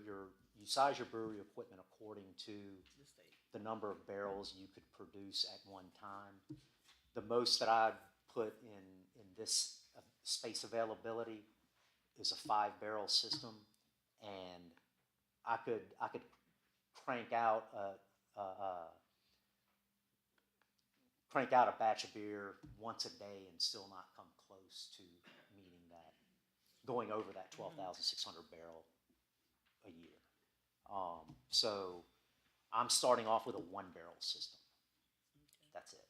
Speaker 11: brewery equipment according to the number of barrels you could produce at one time. The most that I'd put in this space availability is a 5-barrel system, and I could crank out a batch of beer once a day and still not come close to meeting that, going over that 12,600 barrel a year. So I'm starting off with a 1-barrel system. That's it.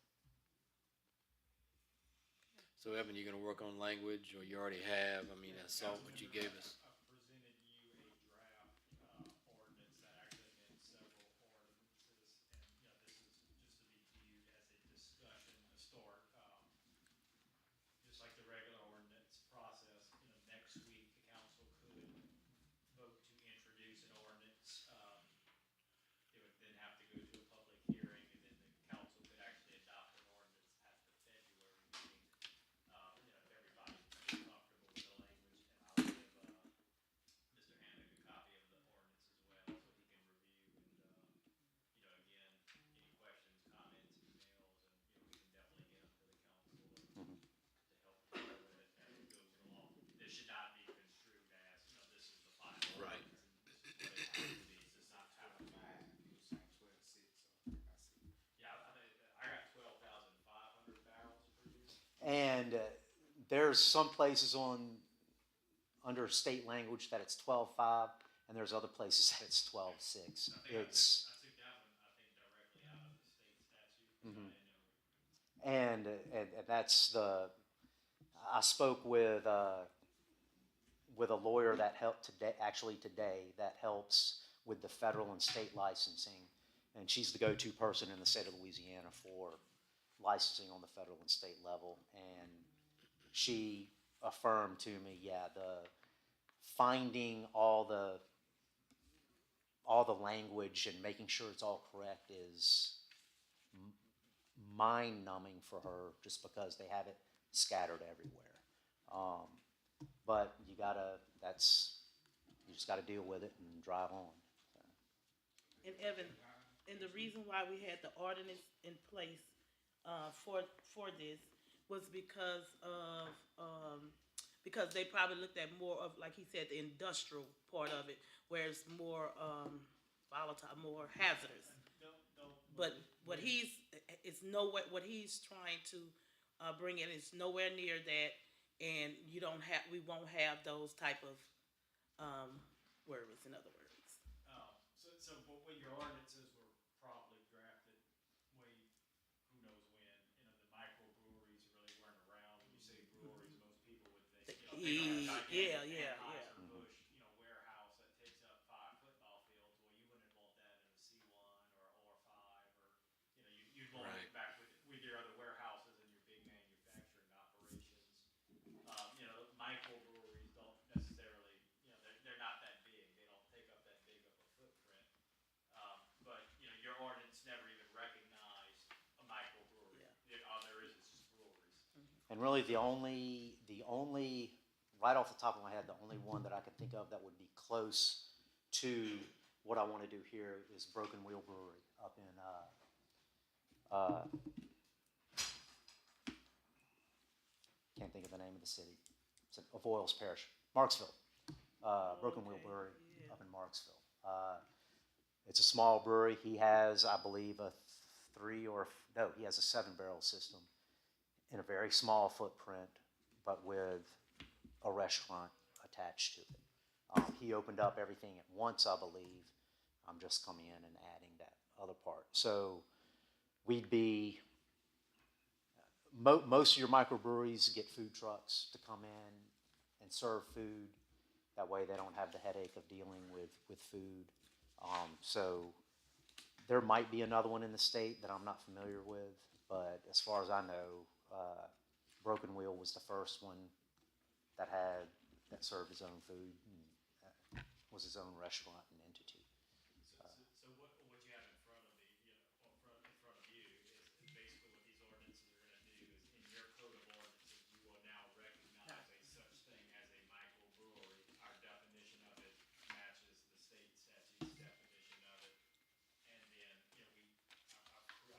Speaker 1: So Evan, you're gonna work on language, or you already have? I mean, I saw what you gave us.
Speaker 14: I presented you a draft ordinance that actually amends several ordinances, and you know, this is just to be viewed as a discussion, a start. Just like the regular ordinance process, you know, next week the council could vote to introduce an ordinance. It would then have to go to a public hearing, and then the council could actually adopt an ordinance at the February meeting. You know, if everybody's comfortable with the language, and I'll give
Speaker 11: there's some places under state language that it's 12.5, and there's other places that it's 12.6.
Speaker 14: I took that one, I think, directly out of the state statute. So I didn't know.
Speaker 11: And that's I spoke with a lawyer that helped today that helps with the federal and state licensing, and she's the go-to person in the state of Louisiana for licensing on the federal and state level, and she affirmed to me, yeah, the finding all the language and making sure it's all correct is mind-numbing for her, just because they have it scattered everywhere. But you just gotta deal with it and drive on. So.
Speaker 2: And Evan, and the reason why we had the ordinance in place for this was because they probably looked at more of, like he said, the industrial part of it, where it's more volatile, more hazardous. But what he's trying to bring in is nowhere near that, and we won't have those type of words, in other words.
Speaker 14: So what your ordinances were probably drafted way, who knows when, the microbreweries really weren't around. When you say breweries, most people would think, think of a gigantic Anheuser-Busch, warehouse that takes up 5 football fields. Well, you wouldn't want that in a C1 or 5, or, you'd want it back with your other warehouses and your big manufacturing operations. Microbreweries don't necessarily, they're not that big. They don't take up that big of a footprint. But your ordinance never even recognized a microbrewery. All there is just breweries.
Speaker 11: And really, the only, right off the top of my head, the only one that I could think of that would be close to what I want to do here is Broken Wheel Brewery up in, can't think of the name of the city. It's of Oils Parish, Marksville. Broken Wheel Brewery up in Marksville. It's a small brewery. He has, I believe, he has a 7-barrel system in a very small footprint, but with a restaurant attached to it. He opened up everything at once, I believe. I'm just coming in and adding that other part. So we'd be, most of your microbreweries get food trucks to come in and serve food. That way they don't have the headache of dealing with food. So there might be another one in the state that I'm not familiar with, but as far as I know, Broken Wheel was the first one that served his own food and was his own restaurant and entity.
Speaker 14: So what you have in front of me, in front of you, is basically what these ordinances are going to do is, in your code of ordinances, you will now recognize a such thing as a microbrewery. Our definition of it matches the state statute's definition of it. And then,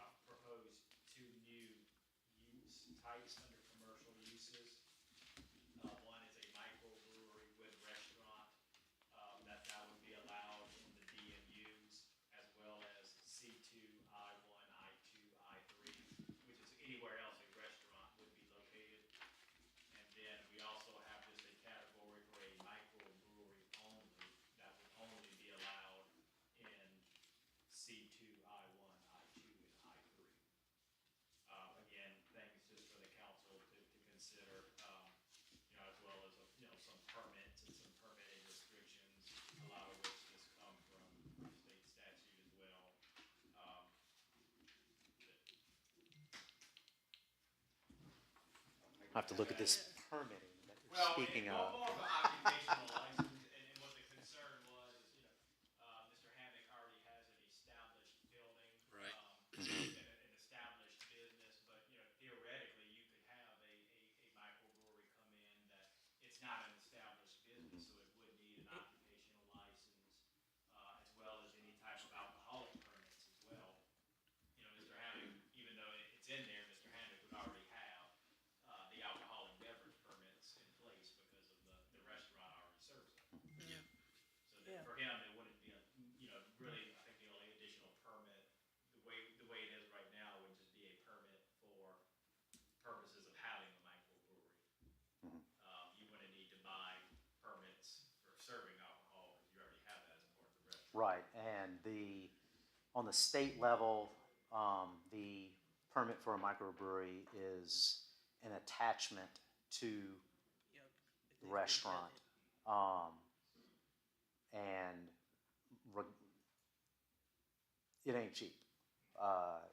Speaker 14: I've proposed 2 new use types under commercial uses. One is a microbrewery with restaurant, that would be allowed in the DMUs, as well as C2, I1, I2, I3, which is anywhere else a restaurant would be located. And then we also have just a category for a microbrewery only, that would only be allowed in C2, I1, I2, and I3. Again, things just for the council to consider, as well as, some permits and some permitting restrictions, a lot of which just come from state statute as well.
Speaker 11: I have to look at this permitting that you're
Speaker 14: Well,
Speaker 11: speaking of.
Speaker 14: more of an occupational license, and what the concern was is, Mr. Hammock already has an established building.
Speaker 1: Right.
Speaker 14: An established business, but, theoretically, you could have a microbrewery come in that it's not an established business, so it would need an occupational license, as well as any type of alcoholic permits as well. Mr. Hammock, even though it's in there, Mr. Hammock would already have the alcoholic beverage permits in place because of the restaurant already
Speaker 11: Right, and on the state level, the permit for a microbrewery is an attachment to the restaurant. And it ain't cheap.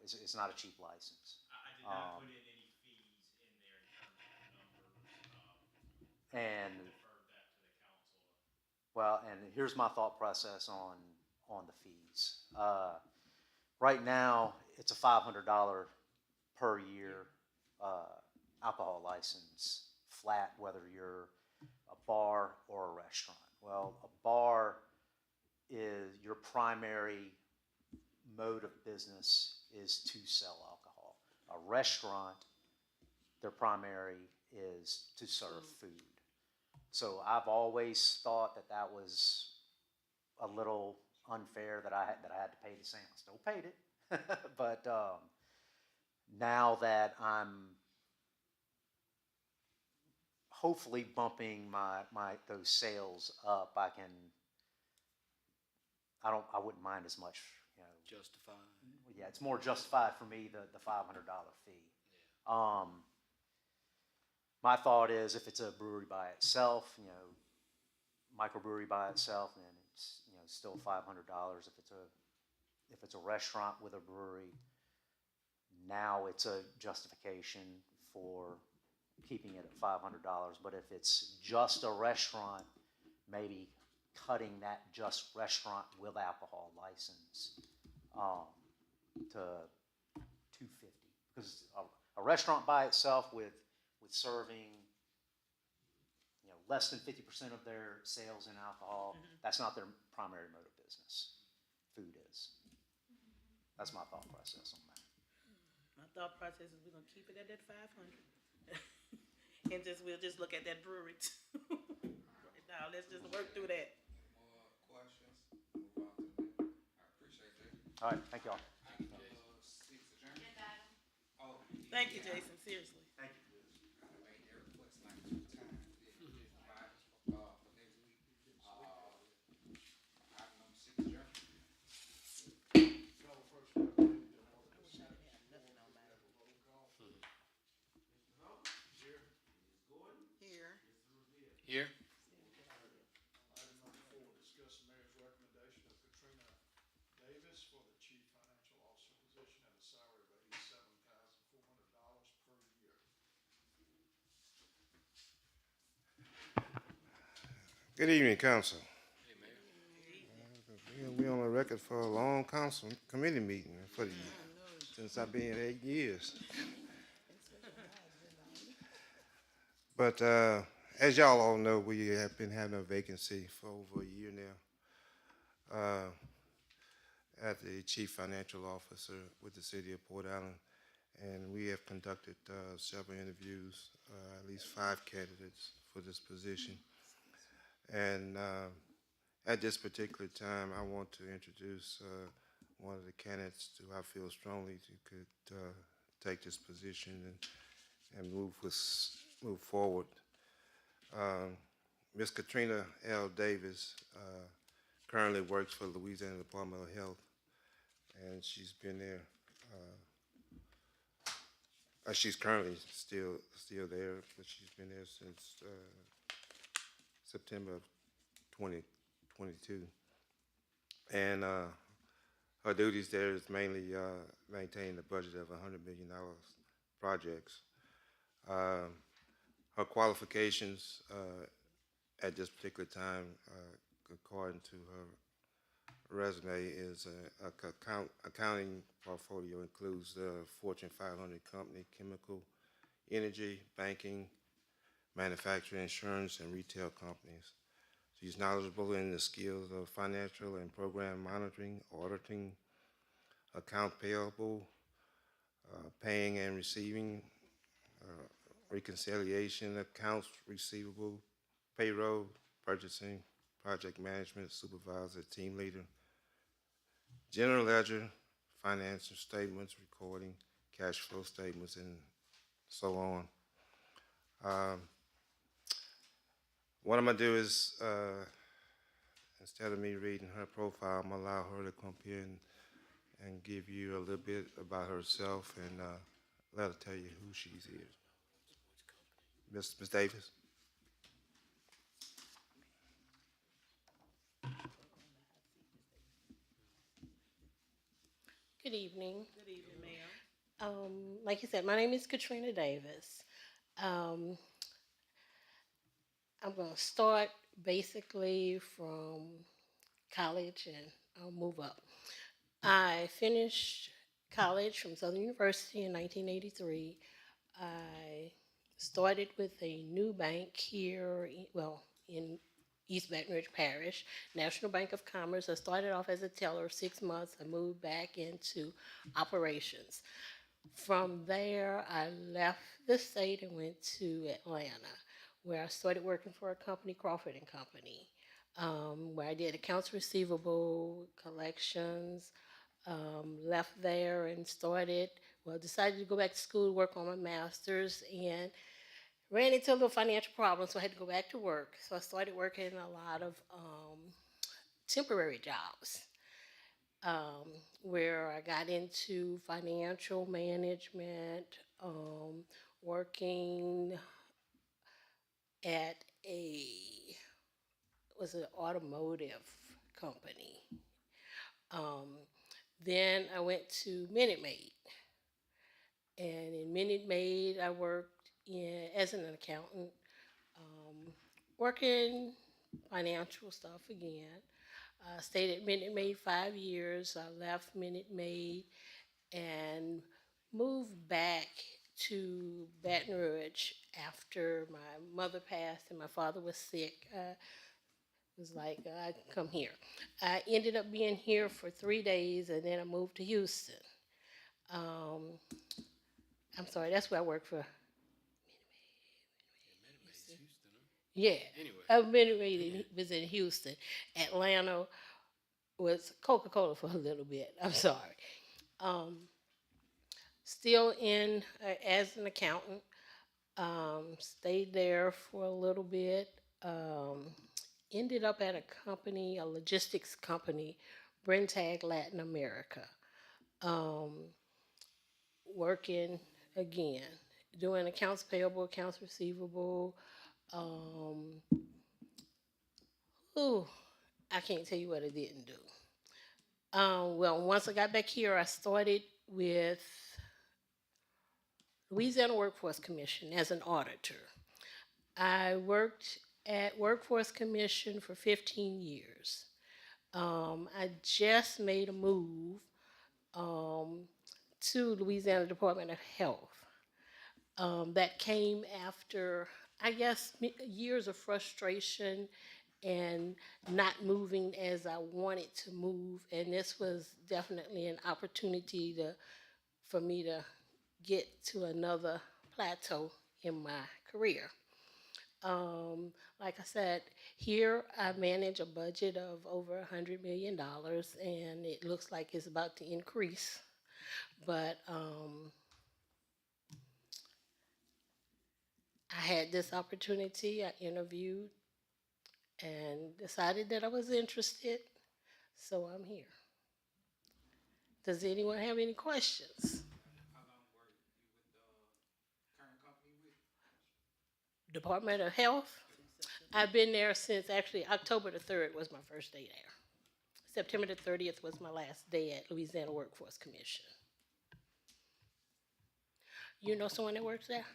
Speaker 11: It's not a cheap license.
Speaker 14: I did not put in any fees in there in terms of the numbers.
Speaker 11: And
Speaker 14: Deferred that to the council.
Speaker 11: well, and here's my thought process on the fees. Right now, it's a $500 per year alcohol license, flat, whether you're a bar or a restaurant. Well, a bar is your primary mode of business is to sell alcohol. A restaurant, their primary is to serve food. So I've always thought that was a little unfair that I had to pay the same. I still paid it, but now that I'm hopefully bumping those sales up, I wouldn't mind as much.
Speaker 1: Justified.
Speaker 11: Yeah, it's more justified for me the $500 fee. Yeah. My thought is if it's a brewery by itself, microbrewery by itself, then it's still $500. If it's a restaurant with a brewery, now it's a justification for keeping it at $500. But if it's just a restaurant, maybe cutting that just restaurant with alcohol license to $250, because a restaurant by itself with serving less than 50% of their sales in alcohol, that's not their primary mode of business. Food is. That's my thought process on that.
Speaker 2: My thought process is we're gonna keep it at that 500. And we'll just look at that brewery too. Right now, let's just work through that.
Speaker 15: More questions? Move on to the next. I appreciate that.
Speaker 11: All right, thank y'all.
Speaker 15: Six adjournment. Oh.
Speaker 2: Thank you, Jason, seriously.
Speaker 11: Thank you.
Speaker 15: I made their request like 2 times. For next week. Item number 6 adjournment.
Speaker 9: Call first representative of the Senate.
Speaker 2: Nothing on mine.
Speaker 5: Here.
Speaker 1: Here?
Speaker 9: Item number 4, discuss the mayor's recommendation of Katrina Davis for the chief financial officer position at a salary of $87,400 per year.
Speaker 16: Good evening, council.
Speaker 1: Hey, Mayor.
Speaker 16: We on the record for a long council committee meeting for the since I've been here 8 years. But as y'all all know, we have been having a vacancy for over a year now at the chief financial officer with the city of Port Allen, and we have conducted several interviews, at least 5 candidates for this position. And at this particular time, I want to introduce one of the candidates who I feel strongly could take this position and move forward. Ms. Katrina L. Davis currently works for Louisiana Department of Health, and she's been there. She's currently still there, but she's been there since September of 2022. And her duties there is mainly maintaining a budget of $100 million projects. Her qualifications at this particular time, according to her resume, is accounting portfolio includes the Fortune 500 company, chemical, energy, banking, manufacturing, insurance, and retail companies. She's knowledgeable in the skills of financial and program monitoring, auditing, account payable, paying and receiving, reconciliation, accounts receivable, payroll, purchasing, project management, supervisor, team leader, general ledger, financial statements, recording, cash flow statements, and so on. What I'm gonna do is, instead of me reading her profile, I'm gonna allow her to come here and give you a little bit about herself and let her tell you who she is. Ms. Davis?
Speaker 17: Good evening.
Speaker 2: Good evening, ma'am.
Speaker 17: Like you said, my name is Katrina Davis. Um, I'm going to start basically from college and I'll move up. I finished college from Southern University in 1983. I started with a new bank here, in East Baton Rouge Parish, National Bank of Commerce. I started off as a teller 6 months. I moved back into operations. From there, I left the state and went to Atlanta, where I started working for a company, Crawford and Company, where I did accounts receivable, collections. Left there and decided to go back to school, work on my master's, and ran into a little financial problem, so I had to go back to work. So I started working a lot of temporary jobs, where I got into financial management, working at an automotive company. Then I went to Minute Maid, and in Minute Maid I worked as an accountant, working financial stuff again. I stayed at Minute Maid 5 years. I left Minute Maid and moved back to Baton Rouge after my mother passed and my father was sick. Was like, I can come here. I ended up being here for 3 days and then I moved to Houston. I'm sorry, that's where I work for. Yeah.
Speaker 1: Anyway.
Speaker 17: Minute Maid was in Houston. Atlanta was Coca-Cola for a little bit. I'm sorry. Still in as an accountant. Stayed there for a little bit. Ended up at a company, a logistics company, Brentag Latin America. Working again, doing accounts payable, accounts receivable. I can't tell you what I didn't do. Once I got back here, I started with Louisiana Workforce Commission as an auditor. I worked at Workforce Commission for 15 years. I just made a move to Louisiana Department of Health. That came after, I guess, years of frustration and not moving as I wanted to move. And this was definitely an opportunity for me to get to another plateau in my career. Like I said, here I manage a budget of over $100 million, and it looks like it's about to increase. But I had this opportunity. I interviewed and decided that I was interested, so I'm here. Does anyone have any questions?
Speaker 15: How long were you with the current company with?
Speaker 17: Department of Health. I've been there since actually October the 3rd was my first day there. September the 30th was my last day at Louisiana Workforce Commission. You know someone that works there?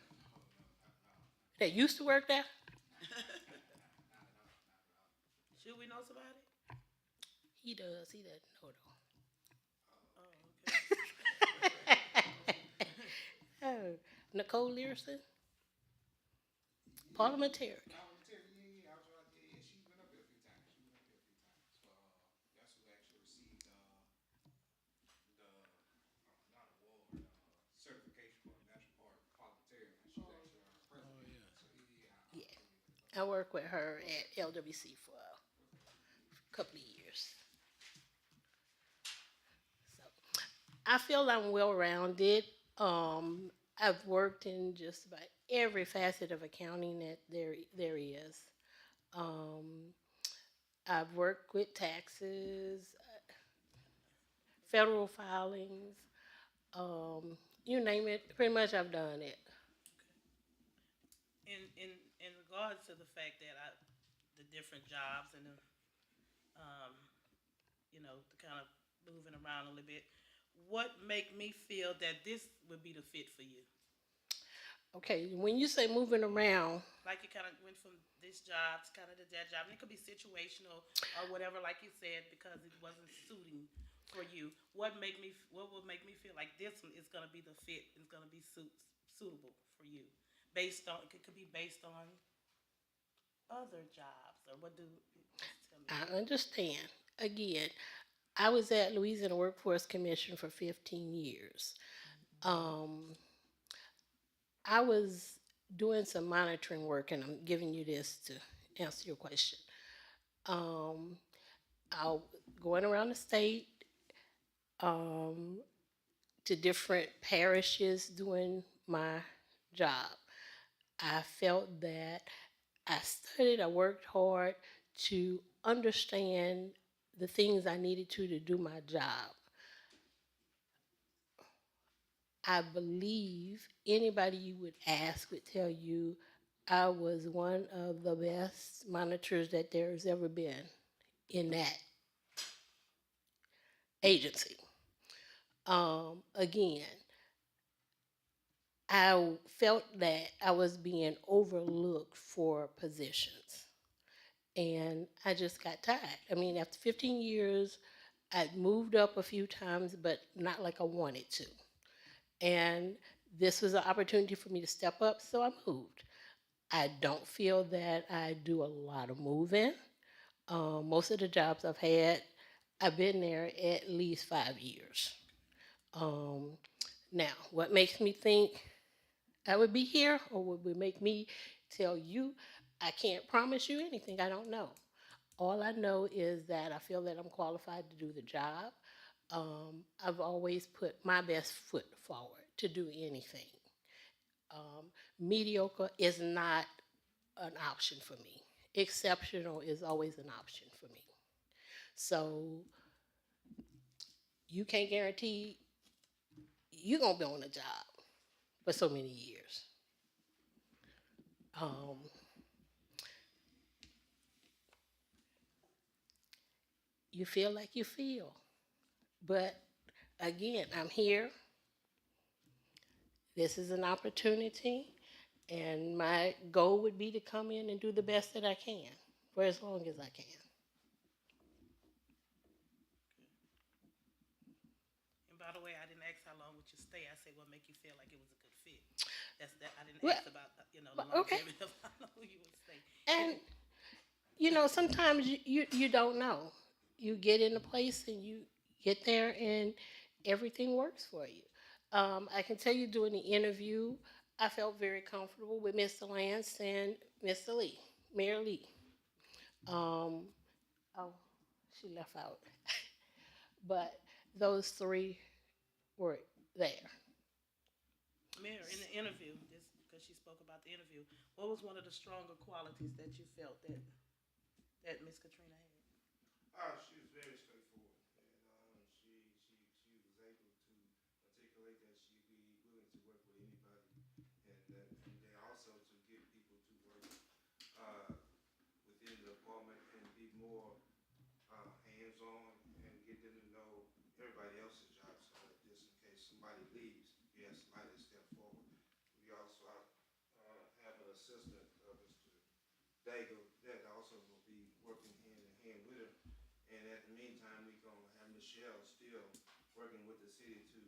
Speaker 17: That used to work there?
Speaker 2: Should we know somebody?
Speaker 17: He does. He doesn't know though. Oh, Nicole Learson? Parliamentary.
Speaker 15: Yeah, I was right there. Yeah, she's been up here a few times. That's who actually received not award, certification for national parliamentarian. She's actually our president.
Speaker 17: I worked with her at LWC for a couple of years. So I feel I'm well-rounded. I've worked in just about every facet of accounting that there is. I've worked with taxes, federal filings, you name it, pretty much I've done it.
Speaker 2: In regards to the fact that the different jobs and the, um, the kind of moving around a little bit, what make me feel that this would be the fit for you?
Speaker 17: Okay, when you say moving around,
Speaker 2: Like you kind of went from this job to kind of that job, and it could be situational or whatever, like you said, because it wasn't suiting for you. What would make me feel like this one is going to be the fit, is going to be suitable for you, based on it could be based on other jobs or what do? Tell me.
Speaker 17: I understand. Again, I was at Louisiana Workforce Commission for 15 years. I was doing some monitoring work, and I'm giving you this to answer your question. I going around the state to different parishes doing my job. I felt that I studied, I worked hard to understand the things I needed to do my job. I believe anybody you would ask would tell you I was one of the best monitors that there's ever been in that agency. Again, I felt that I was being overlooked for positions. And I just got tired. I mean, after 15 years, I'd moved up a few times, but not like I wanted to. And this was an opportunity for me to step up, so I moved. I don't feel that I do a lot of moving. Most of the jobs I've had, I've been there at least 5 years. Um, Now, what makes me think I would be here, or would make me tell you I can't promise you anything? I don't know. All I know is that I feel that I'm qualified to do the job. I've always put my best foot forward to do anything. Mediocre is not an option for me. Exceptional is always an option for me. So you can't guarantee you're gonna be on the job for so many years. Um, you feel like you feel, but again, I'm here. This is an opportunity, and my goal would be to come in and do the best that I can for as long as I can.
Speaker 2: And by the way, I didn't ask how long would you stay. I said what make you feel like it was a good fit. That's that. I didn't
Speaker 17: Well,
Speaker 2: ask about the
Speaker 17: okay.
Speaker 2: longevity of how long you would stay.
Speaker 17: And sometimes you don't know. You get in a place and you get there and everything works for you. I can tell you during the interview, I felt very comfortable with Mr. Lance and Mr. Lee, Mayor Lee. Um, oh, she left out. But those three were there.
Speaker 2: Mayor, in the interview, just because she spoke about the interview, what was one of the stronger qualities that you felt that Miss Katrina had?
Speaker 16: She was very straightforward, and she was able to articulate that she'd be willing to work with anybody, and then also to get people to work within the department and be more hands-on and get them to know everybody else's job, so that just in case somebody leaves, you have somebody to step forward. We also have an assistant, Mr. Daigle, that also will be working hand in hand with her. And at the meantime, we're gonna have Michelle still working with the city to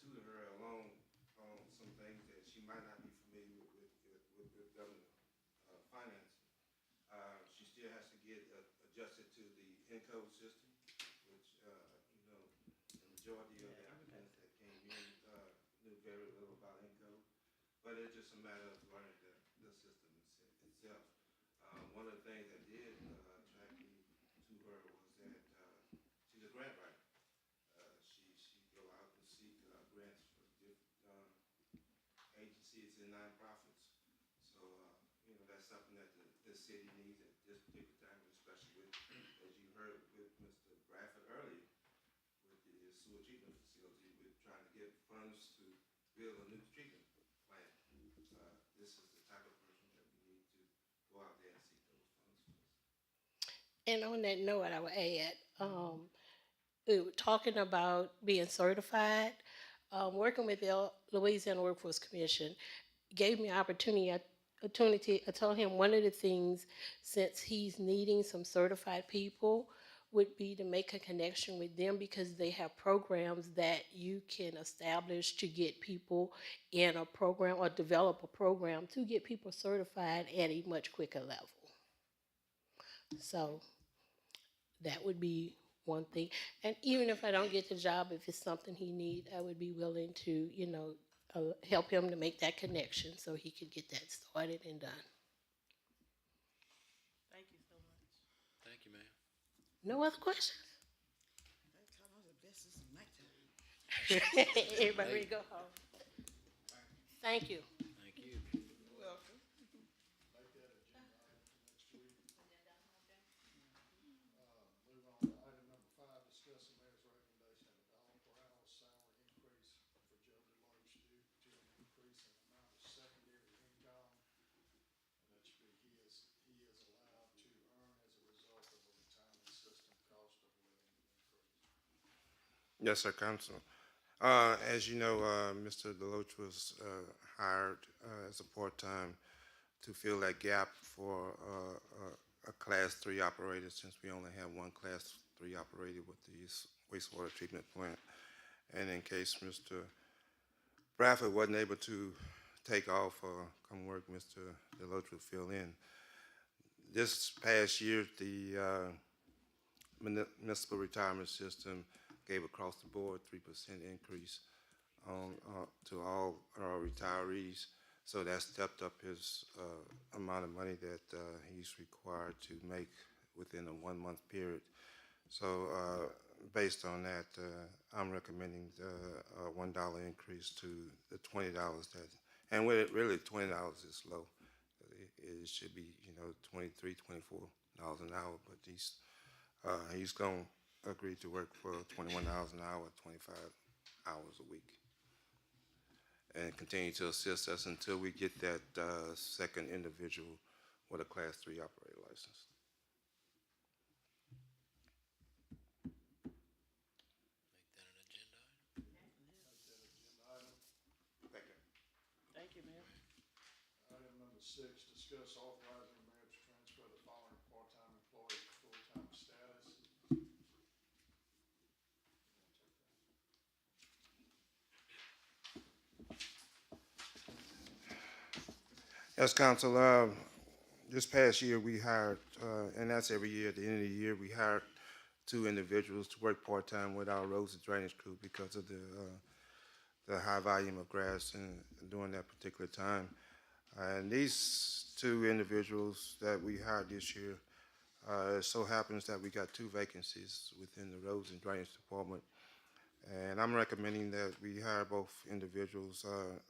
Speaker 16: tutor her along on some things that she might not be familiar with government financing. She still has to get adjusted to the encode system, which the majority of the applicants that came in knew very little about encode. But it's just a matter of learning the system itself. One of the things that did attract me to her was that she's a grant writer. She go out and seek grants for different agencies and nonprofits. So that's something that the city needs, that this particular time, especially with, as you heard with Mr. Bradford earlier, with the sewer treatment facility, with trying to get funds to build a new treatment plant. This is the type of person that we need to go out there and seek those funds for.
Speaker 17: And on that note, I would add, we were talking about being certified. Working with the Louisiana Workforce Commission gave me opportunity. I told him one of the things, since he's needing some certified people, would be to make a connection with them because they have programs that you can establish to get people in a program or develop a program to get people certified at a much quicker level. So that would be one thing. And even if I don't get the job, if it's something he needs, I would be willing to, help him to make that connection so he could get that started and done.
Speaker 2: Thank you so much.
Speaker 1: Thank you, ma'am.
Speaker 17: No other questions?
Speaker 5: Nighttime.
Speaker 17: Everybody ready to go home? Thank you.
Speaker 1: Thank you.
Speaker 5: You're welcome.
Speaker 9: Make that agenda item for next week. Move on to item number 5, discuss the mayor's recommendation of $1 per hour salary increase for Joe DeLoach due to an increase in the amount of secondary income. And that should be he is allowed to earn as a result of a retirement system cost of living increase.
Speaker 16: Yes, sir, Council. As you know, Mr. DeLoach was hired as a part-time to fill that gap for a Class 3 operator, since we only have one Class 3 operator with the wastewater treatment plant. And in case Mr. Bradford wasn't able to take off or come work, Mr. DeLoach would fill in. This past year, the municipal retirement system gave across the board 3% increase to all our retirees. So that stepped up his amount of money that he's required to make within a 1-month period. So based on that, I'm recommending a $1 increase to the $20 that, and with it, really $20 is low. It should be, $23, $24 an hour, but he's going to agree to work for $21 an hour, 25 hours a week, and continue to assist us until we get that second individual with a Class 3 operator license.
Speaker 1: Make that an agenda item.
Speaker 16: Thank you.
Speaker 2: Thank you, Mayor.
Speaker 9: Item number 6, discuss authorizing the mayor to transfer the following part-time employees to full-time status.
Speaker 16: Yes, Council. This past year we hired, and that's every year, at the end of the year, we hired 2 individuals to work part-time with our roads and drainage crew because of the high volume of grass during that particular time. And these 2 individuals that we hired this year, it so happens that we got 2 vacancies within the roads and drainage department. And I'm recommending that we hire both individuals.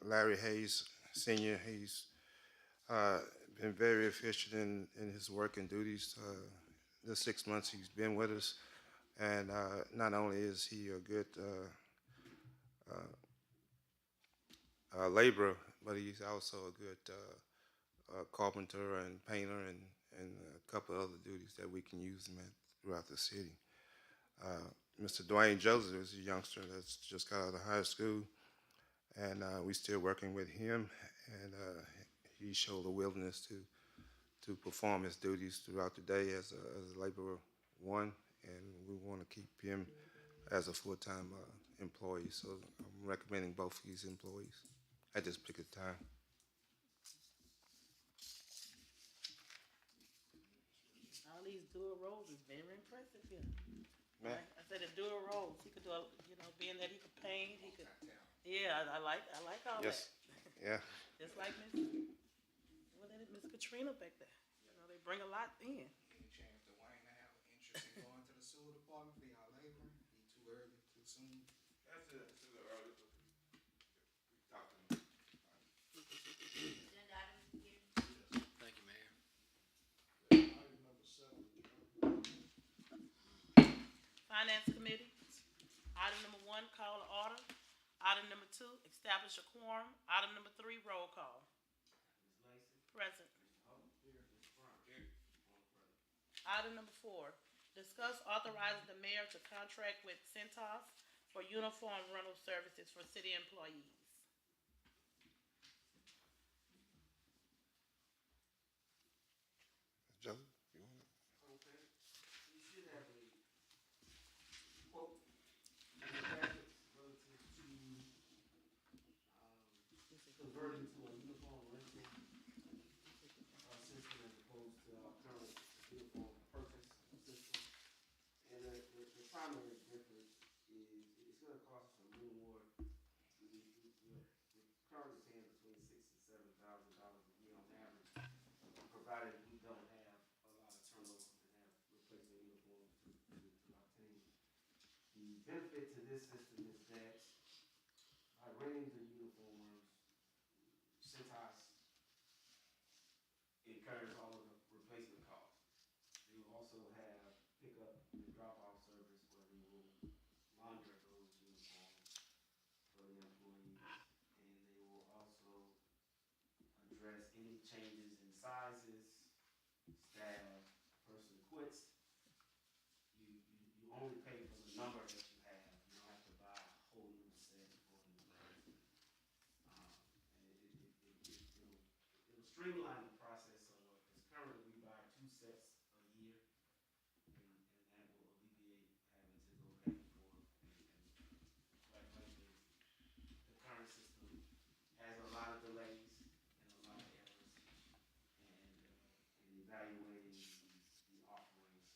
Speaker 16: Larry Hayes, Senior, he's been very efficient in his work and duties the 6 months he's been with us. And not only is he a good laborer, but he's also a good carpenter and painter and a couple of other duties that we can use him at throughout the city. Mr. Dwayne Joseph is a youngster that's just got out of high school, and we're still working with him, and he showed a willingness to perform his duties throughout the day as a laborer 1, and we want to keep him as a full-time employee. So I'm recommending both of these employees at this particular time.
Speaker 2: All these dual roles is very impressive here.
Speaker 16: Man.
Speaker 2: I said the dual roles. He could do, being that he could paint, he could. Yeah, I like all
Speaker 16: Yes.
Speaker 2: that.
Speaker 16: Yeah.
Speaker 2: Just like Miss Katrina back there. They bring a lot in.
Speaker 15: Any chance Dwayne have interest in going to the sewer department for y'all laboring? Be too early, too soon?
Speaker 16: That's a little early, but we talked to him.
Speaker 1: Thank you, Mayor.
Speaker 9: Item number
Speaker 2: Finance Committee. Item number 1, call to order. Item number 2, establish a quorum. Item number 3, roll call.
Speaker 8: Ms. Lacy,
Speaker 2: Present.
Speaker 8: Mr. Hubble, Ms. Brown. All present.
Speaker 2: Item number 4, discuss authorizing the mayor to contract with Centos for uniform rental services for city employees.
Speaker 16: Joseph, you want it?
Speaker 8: Okay, you should have a quote in the packets relative to, converting to a uniform rental, system as opposed to our current uniform purchase system. And the primary difference is, it's gonna cost us a little more. We're currently paying between $6,000 and $7,000 a year on average, provided we don't have a lot of turnover and have replacement uniforms to obtain. The benefit to this system is that by renting the uniforms, Centos incurs all of the replacement costs. They will also have pickup and drop-off service where they will launder those uniforms for the employees. And they will also address any changes in sizes, staff, person quits. You only pay for the number that you have. You don't have to buy a whole new set for a new person. And it'll streamline the process somewhat, because currently we buy 2 sets a year, and that will alleviate having to go back and forth. And quite frankly, the current system has a lot of delays and a lot of errors, and evaluating the offerings,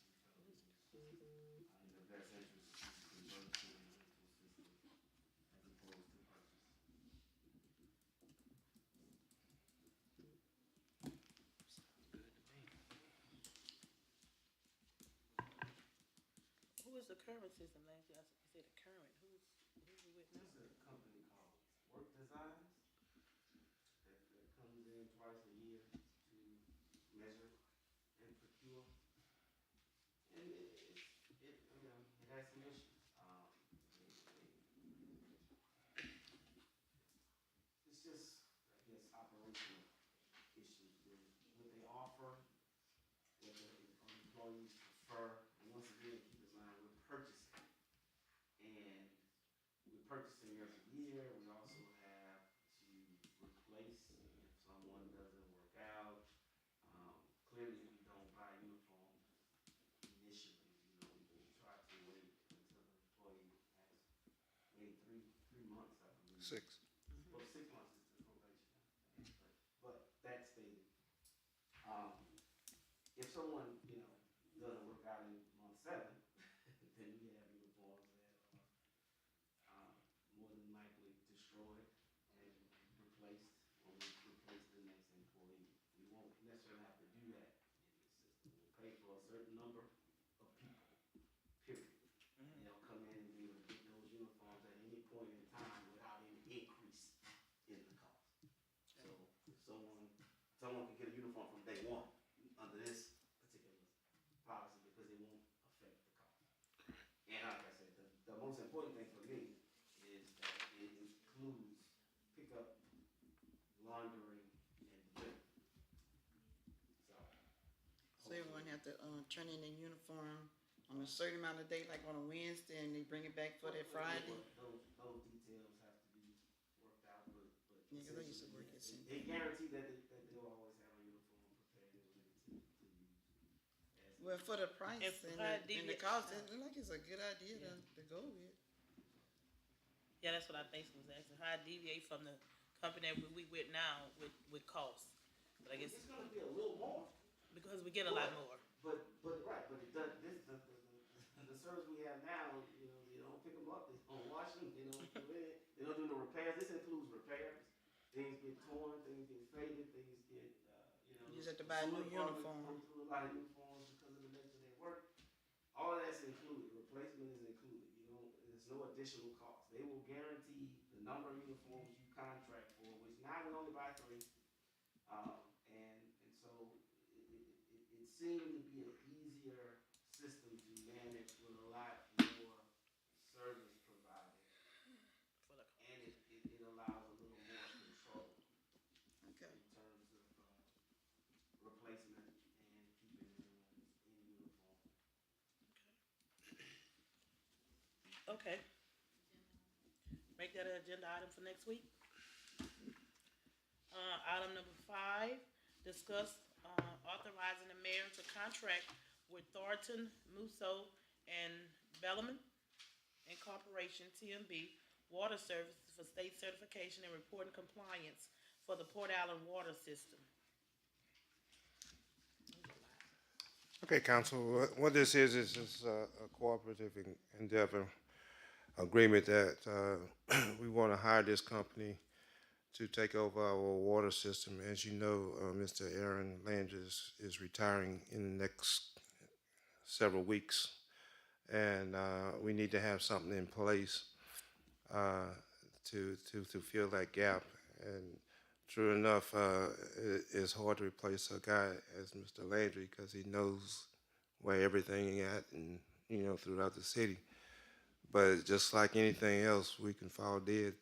Speaker 8: we felt it was in the best interest to convert to a rental system as opposed to purchase.
Speaker 2: Who is the current system, Lacy? I said the current. Who's we with now?
Speaker 8: This is a company called Work Designs that comes in twice a year to measure and procure. And it has some issues. It's just, I guess, operational issues with what they offer, what the employees prefer. And once again, keep in mind, we're purchasing. And we're purchasing every year. We also have to replace if someone doesn't work out. Clearly, we don't buy uniforms initially. We try to wait until the employee has maybe three months, I believe.
Speaker 16: 6.
Speaker 8: Well, 6 months is the probation. But that stated, if someone, doesn't work out in month 7, then we have uniforms that are more than likely destroyed and replaced when we replace the next employee. We won't necessarily have to do that in this system. We'll pay for a certain number of people, period. And they'll come in and be able to get those uniforms at any point in time without any increase in the cost. So if someone can get a uniform from day 1 under this particular policy, because it won't affect the cost. And like I said, the most important thing for me is that it includes pickup, laundering, and delivery.
Speaker 5: So everyone have to, turn in their uniform on a certain amount of day, like on a Wednesday, and they bring it back for that Friday?
Speaker 8: Those details have to be worked out, but.
Speaker 5: Yeah, 'cause I used to work at St.
Speaker 8: They guarantee that they'll always have a uniform prepared and ready to use.
Speaker 5: Well, for the price
Speaker 2: If
Speaker 5: and
Speaker 2: I
Speaker 5: the
Speaker 2: deviate-
Speaker 5: cost, it look like it's a good idea to go with.
Speaker 2: Yeah, that's what I basically was asking. How I deviate from the company that we with now with costs. But I guess
Speaker 8: It's gonna be a little more.
Speaker 2: because we get a lot more.
Speaker 8: But it does, the service we have now, they don't pick them up, they don't wash them, they don't do it, they don't do the repairs. This includes repairs. Things get torn, things get faded, things get,
Speaker 5: You just have to buy a new uniform.
Speaker 8: Go through a lot of uniforms because of the nature of their work. All of that's included, replacement is included, there's no additional cost. They will guarantee the number of uniforms you contract for, which now we only buy 3. And so it seemed to be an easier system to manage with a lot more
Speaker 2: Okay. Make that an agenda item for next week. Item number 5, discuss, authorizing the mayor to contract with Thornton, Musso, and Bellarmine Incorporation, TMB, water services for state certification and reporting compliance for the Port Allen water system.
Speaker 16: Okay, council, what this is a cooperative endeavor agreement that we want to hire this company to take over our water system. As you know, Mr. Aaron Landry is retiring in the next several weeks, and we need to have something in place to fill that gap. And true enough, it's hard to replace a guy as Mr. Landry because he knows where everything is at and, throughout the city. But just like anything else, we can fall dead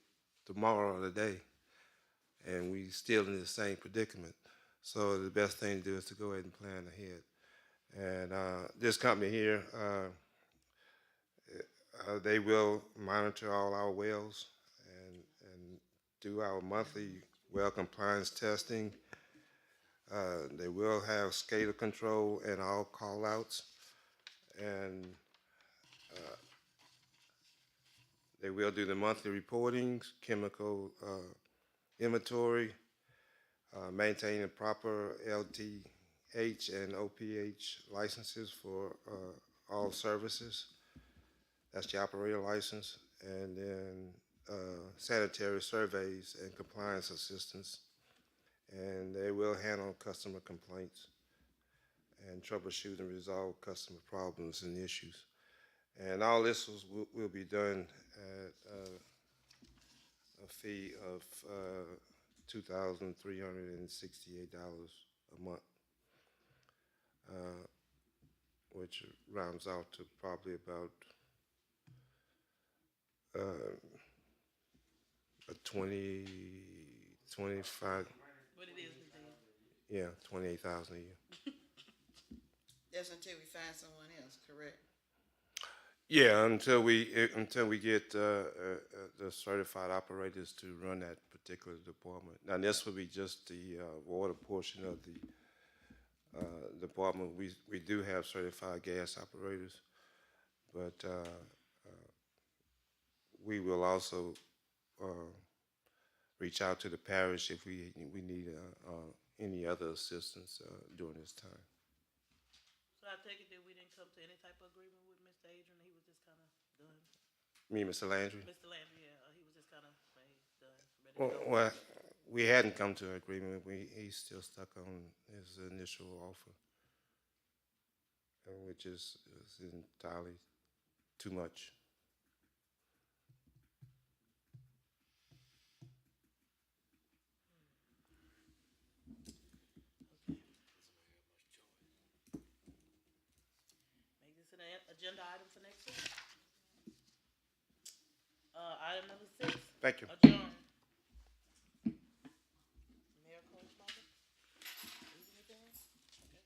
Speaker 16: tomorrow or the day, and we still in the same predicament. So the best thing to do is to go ahead and plan ahead. And this company here, they will monitor all our wells and do our monthly well compliance testing. They will have SCADA control and all call outs. And they will do the monthly reportings, chemical inventory, maintain the proper LTH and OPH licenses for all services. That's the operator license. And then sanitary surveys and compliance assistance. And they will handle customer complaints and troubleshoot and resolve customer problems and issues. And all this will be done at a fee of $2,368 a month, which rounds out to probably about a 25.
Speaker 2: What it is, Mr.
Speaker 16: Yeah, 28,000 a year.
Speaker 5: That's until we find someone else, correct?
Speaker 16: Yeah, until we get the certified operators to run that particular department. Now, this will be just the water portion of the department. We do have certified gas operators, but we will also reach out to the parish if we need any other assistance during this time.
Speaker 2: So I take it that we didn't come to any type of agreement with Mr. Adrian. He was just kind of done.
Speaker 16: Me, Mr. Landry?
Speaker 2: Mr. Landry, yeah, he was just kind of done, ready to go.
Speaker 16: Well, we hadn't come to an agreement. He's still stuck on his initial offer, which is entirely too much.
Speaker 2: Make this an agenda item for next week. Item number 6.
Speaker 16: Thank you.
Speaker 2: Adjourn. Mayor correspondent? Anything else? Okay.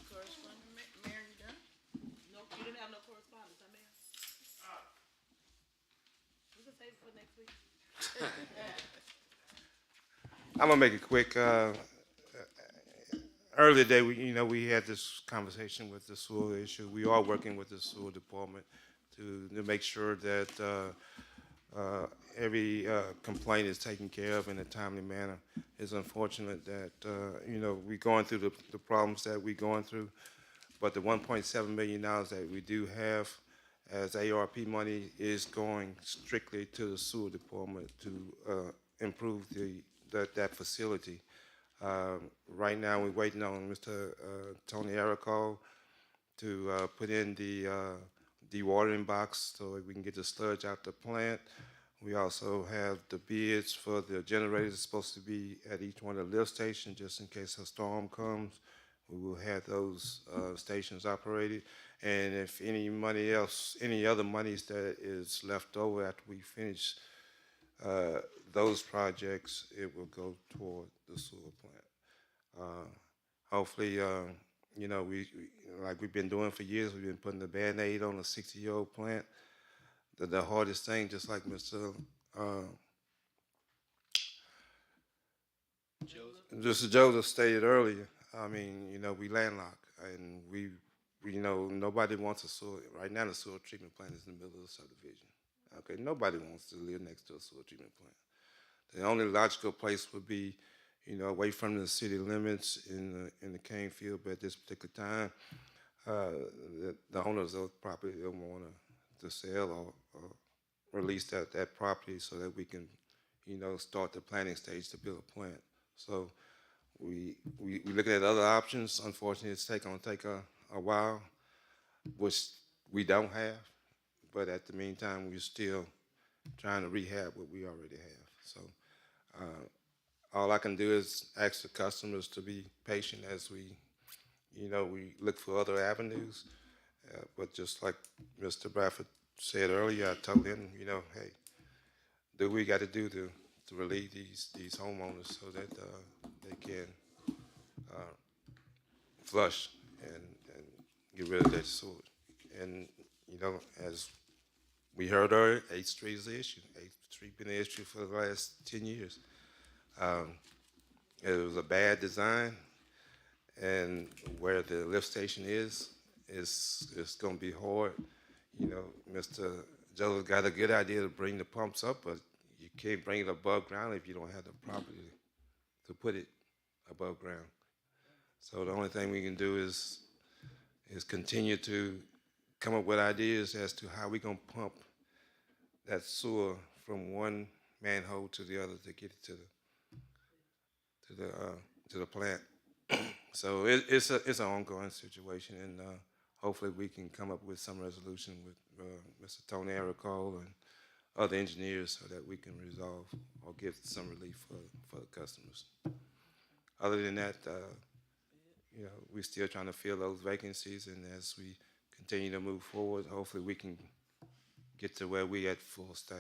Speaker 5: Correspondent, Mayor, you done?
Speaker 2: No, you didn't have no correspondence, huh, Mayor? We can save it for next week.
Speaker 16: I'm gonna make it quick. Earlier today, we had this conversation with the sewer issue. We are working with the sewer department to make sure that every complaint is taken care of in a timely manner. It's unfortunate that we're going through the problems that we're going through, but the $1.7 million that we do have as ARP money is going strictly to the sewer department to improve that facility. Right now, we're waiting on Mr. Tony Aricol to put in the dewatering box so we can get the sludge out the plant. We also have the bids for the generators supposed to be at each one of the lift stations just in case a storm comes. We will have those stations operated. And if any other monies that is left over after we finish those projects, it will go toward the sewer plant. Hopefully, you know, like we've been doing for years, we've been putting the Band-Aid on a 60-year-old plant. The hardest thing, just like Mr. Joseph stated earlier, I mean, you know, we landlocked, and you know, nobody wants a sewer. Right now, the sewer treatment plant is in the middle of the subdivision. Okay, nobody wants to live next to a sewer treatment plant. The only logical place would be, you know, away from the city limits in the cane field. But at this particular time, the owners of the property don't want to sell or release that property so that we can, you know, start the planning stage to build a plant. So we looking at other options. Unfortunately, it's gonna take a while, which we don't have. But at the meantime, we're still trying to rehab what we already have. So all I can do is ask the customers to be patient as we, you know, we look for other avenues. But just like Mr. Bradford said earlier, I told him, you know, hey, do what we got to do to relieve these homeowners so that they can flush and get rid of that sewage. And, you know, as we heard earlier, 8th Street is the issue. 8th Street been an issue for the last 10 years. It was a bad design, and where the lift station is going to be hard. You know, Mr. Joseph got a good idea to bring the pumps up, but you can't bring it above ground if you don't have the property to put it above ground. So the only thing we can do is continue to come up with ideas as to how we're going to pump that sewer from one manhole to the other to get it to the plant. So it's an ongoing situation, and hopefully we can come up with some resolution with Mr. Tony Aricole and other engineers so that we can resolve or get some relief for the customers. Other than that, you know, we're still trying to fill those vacancies, and as we continue to move forward, hopefully we can get to where we at full staff.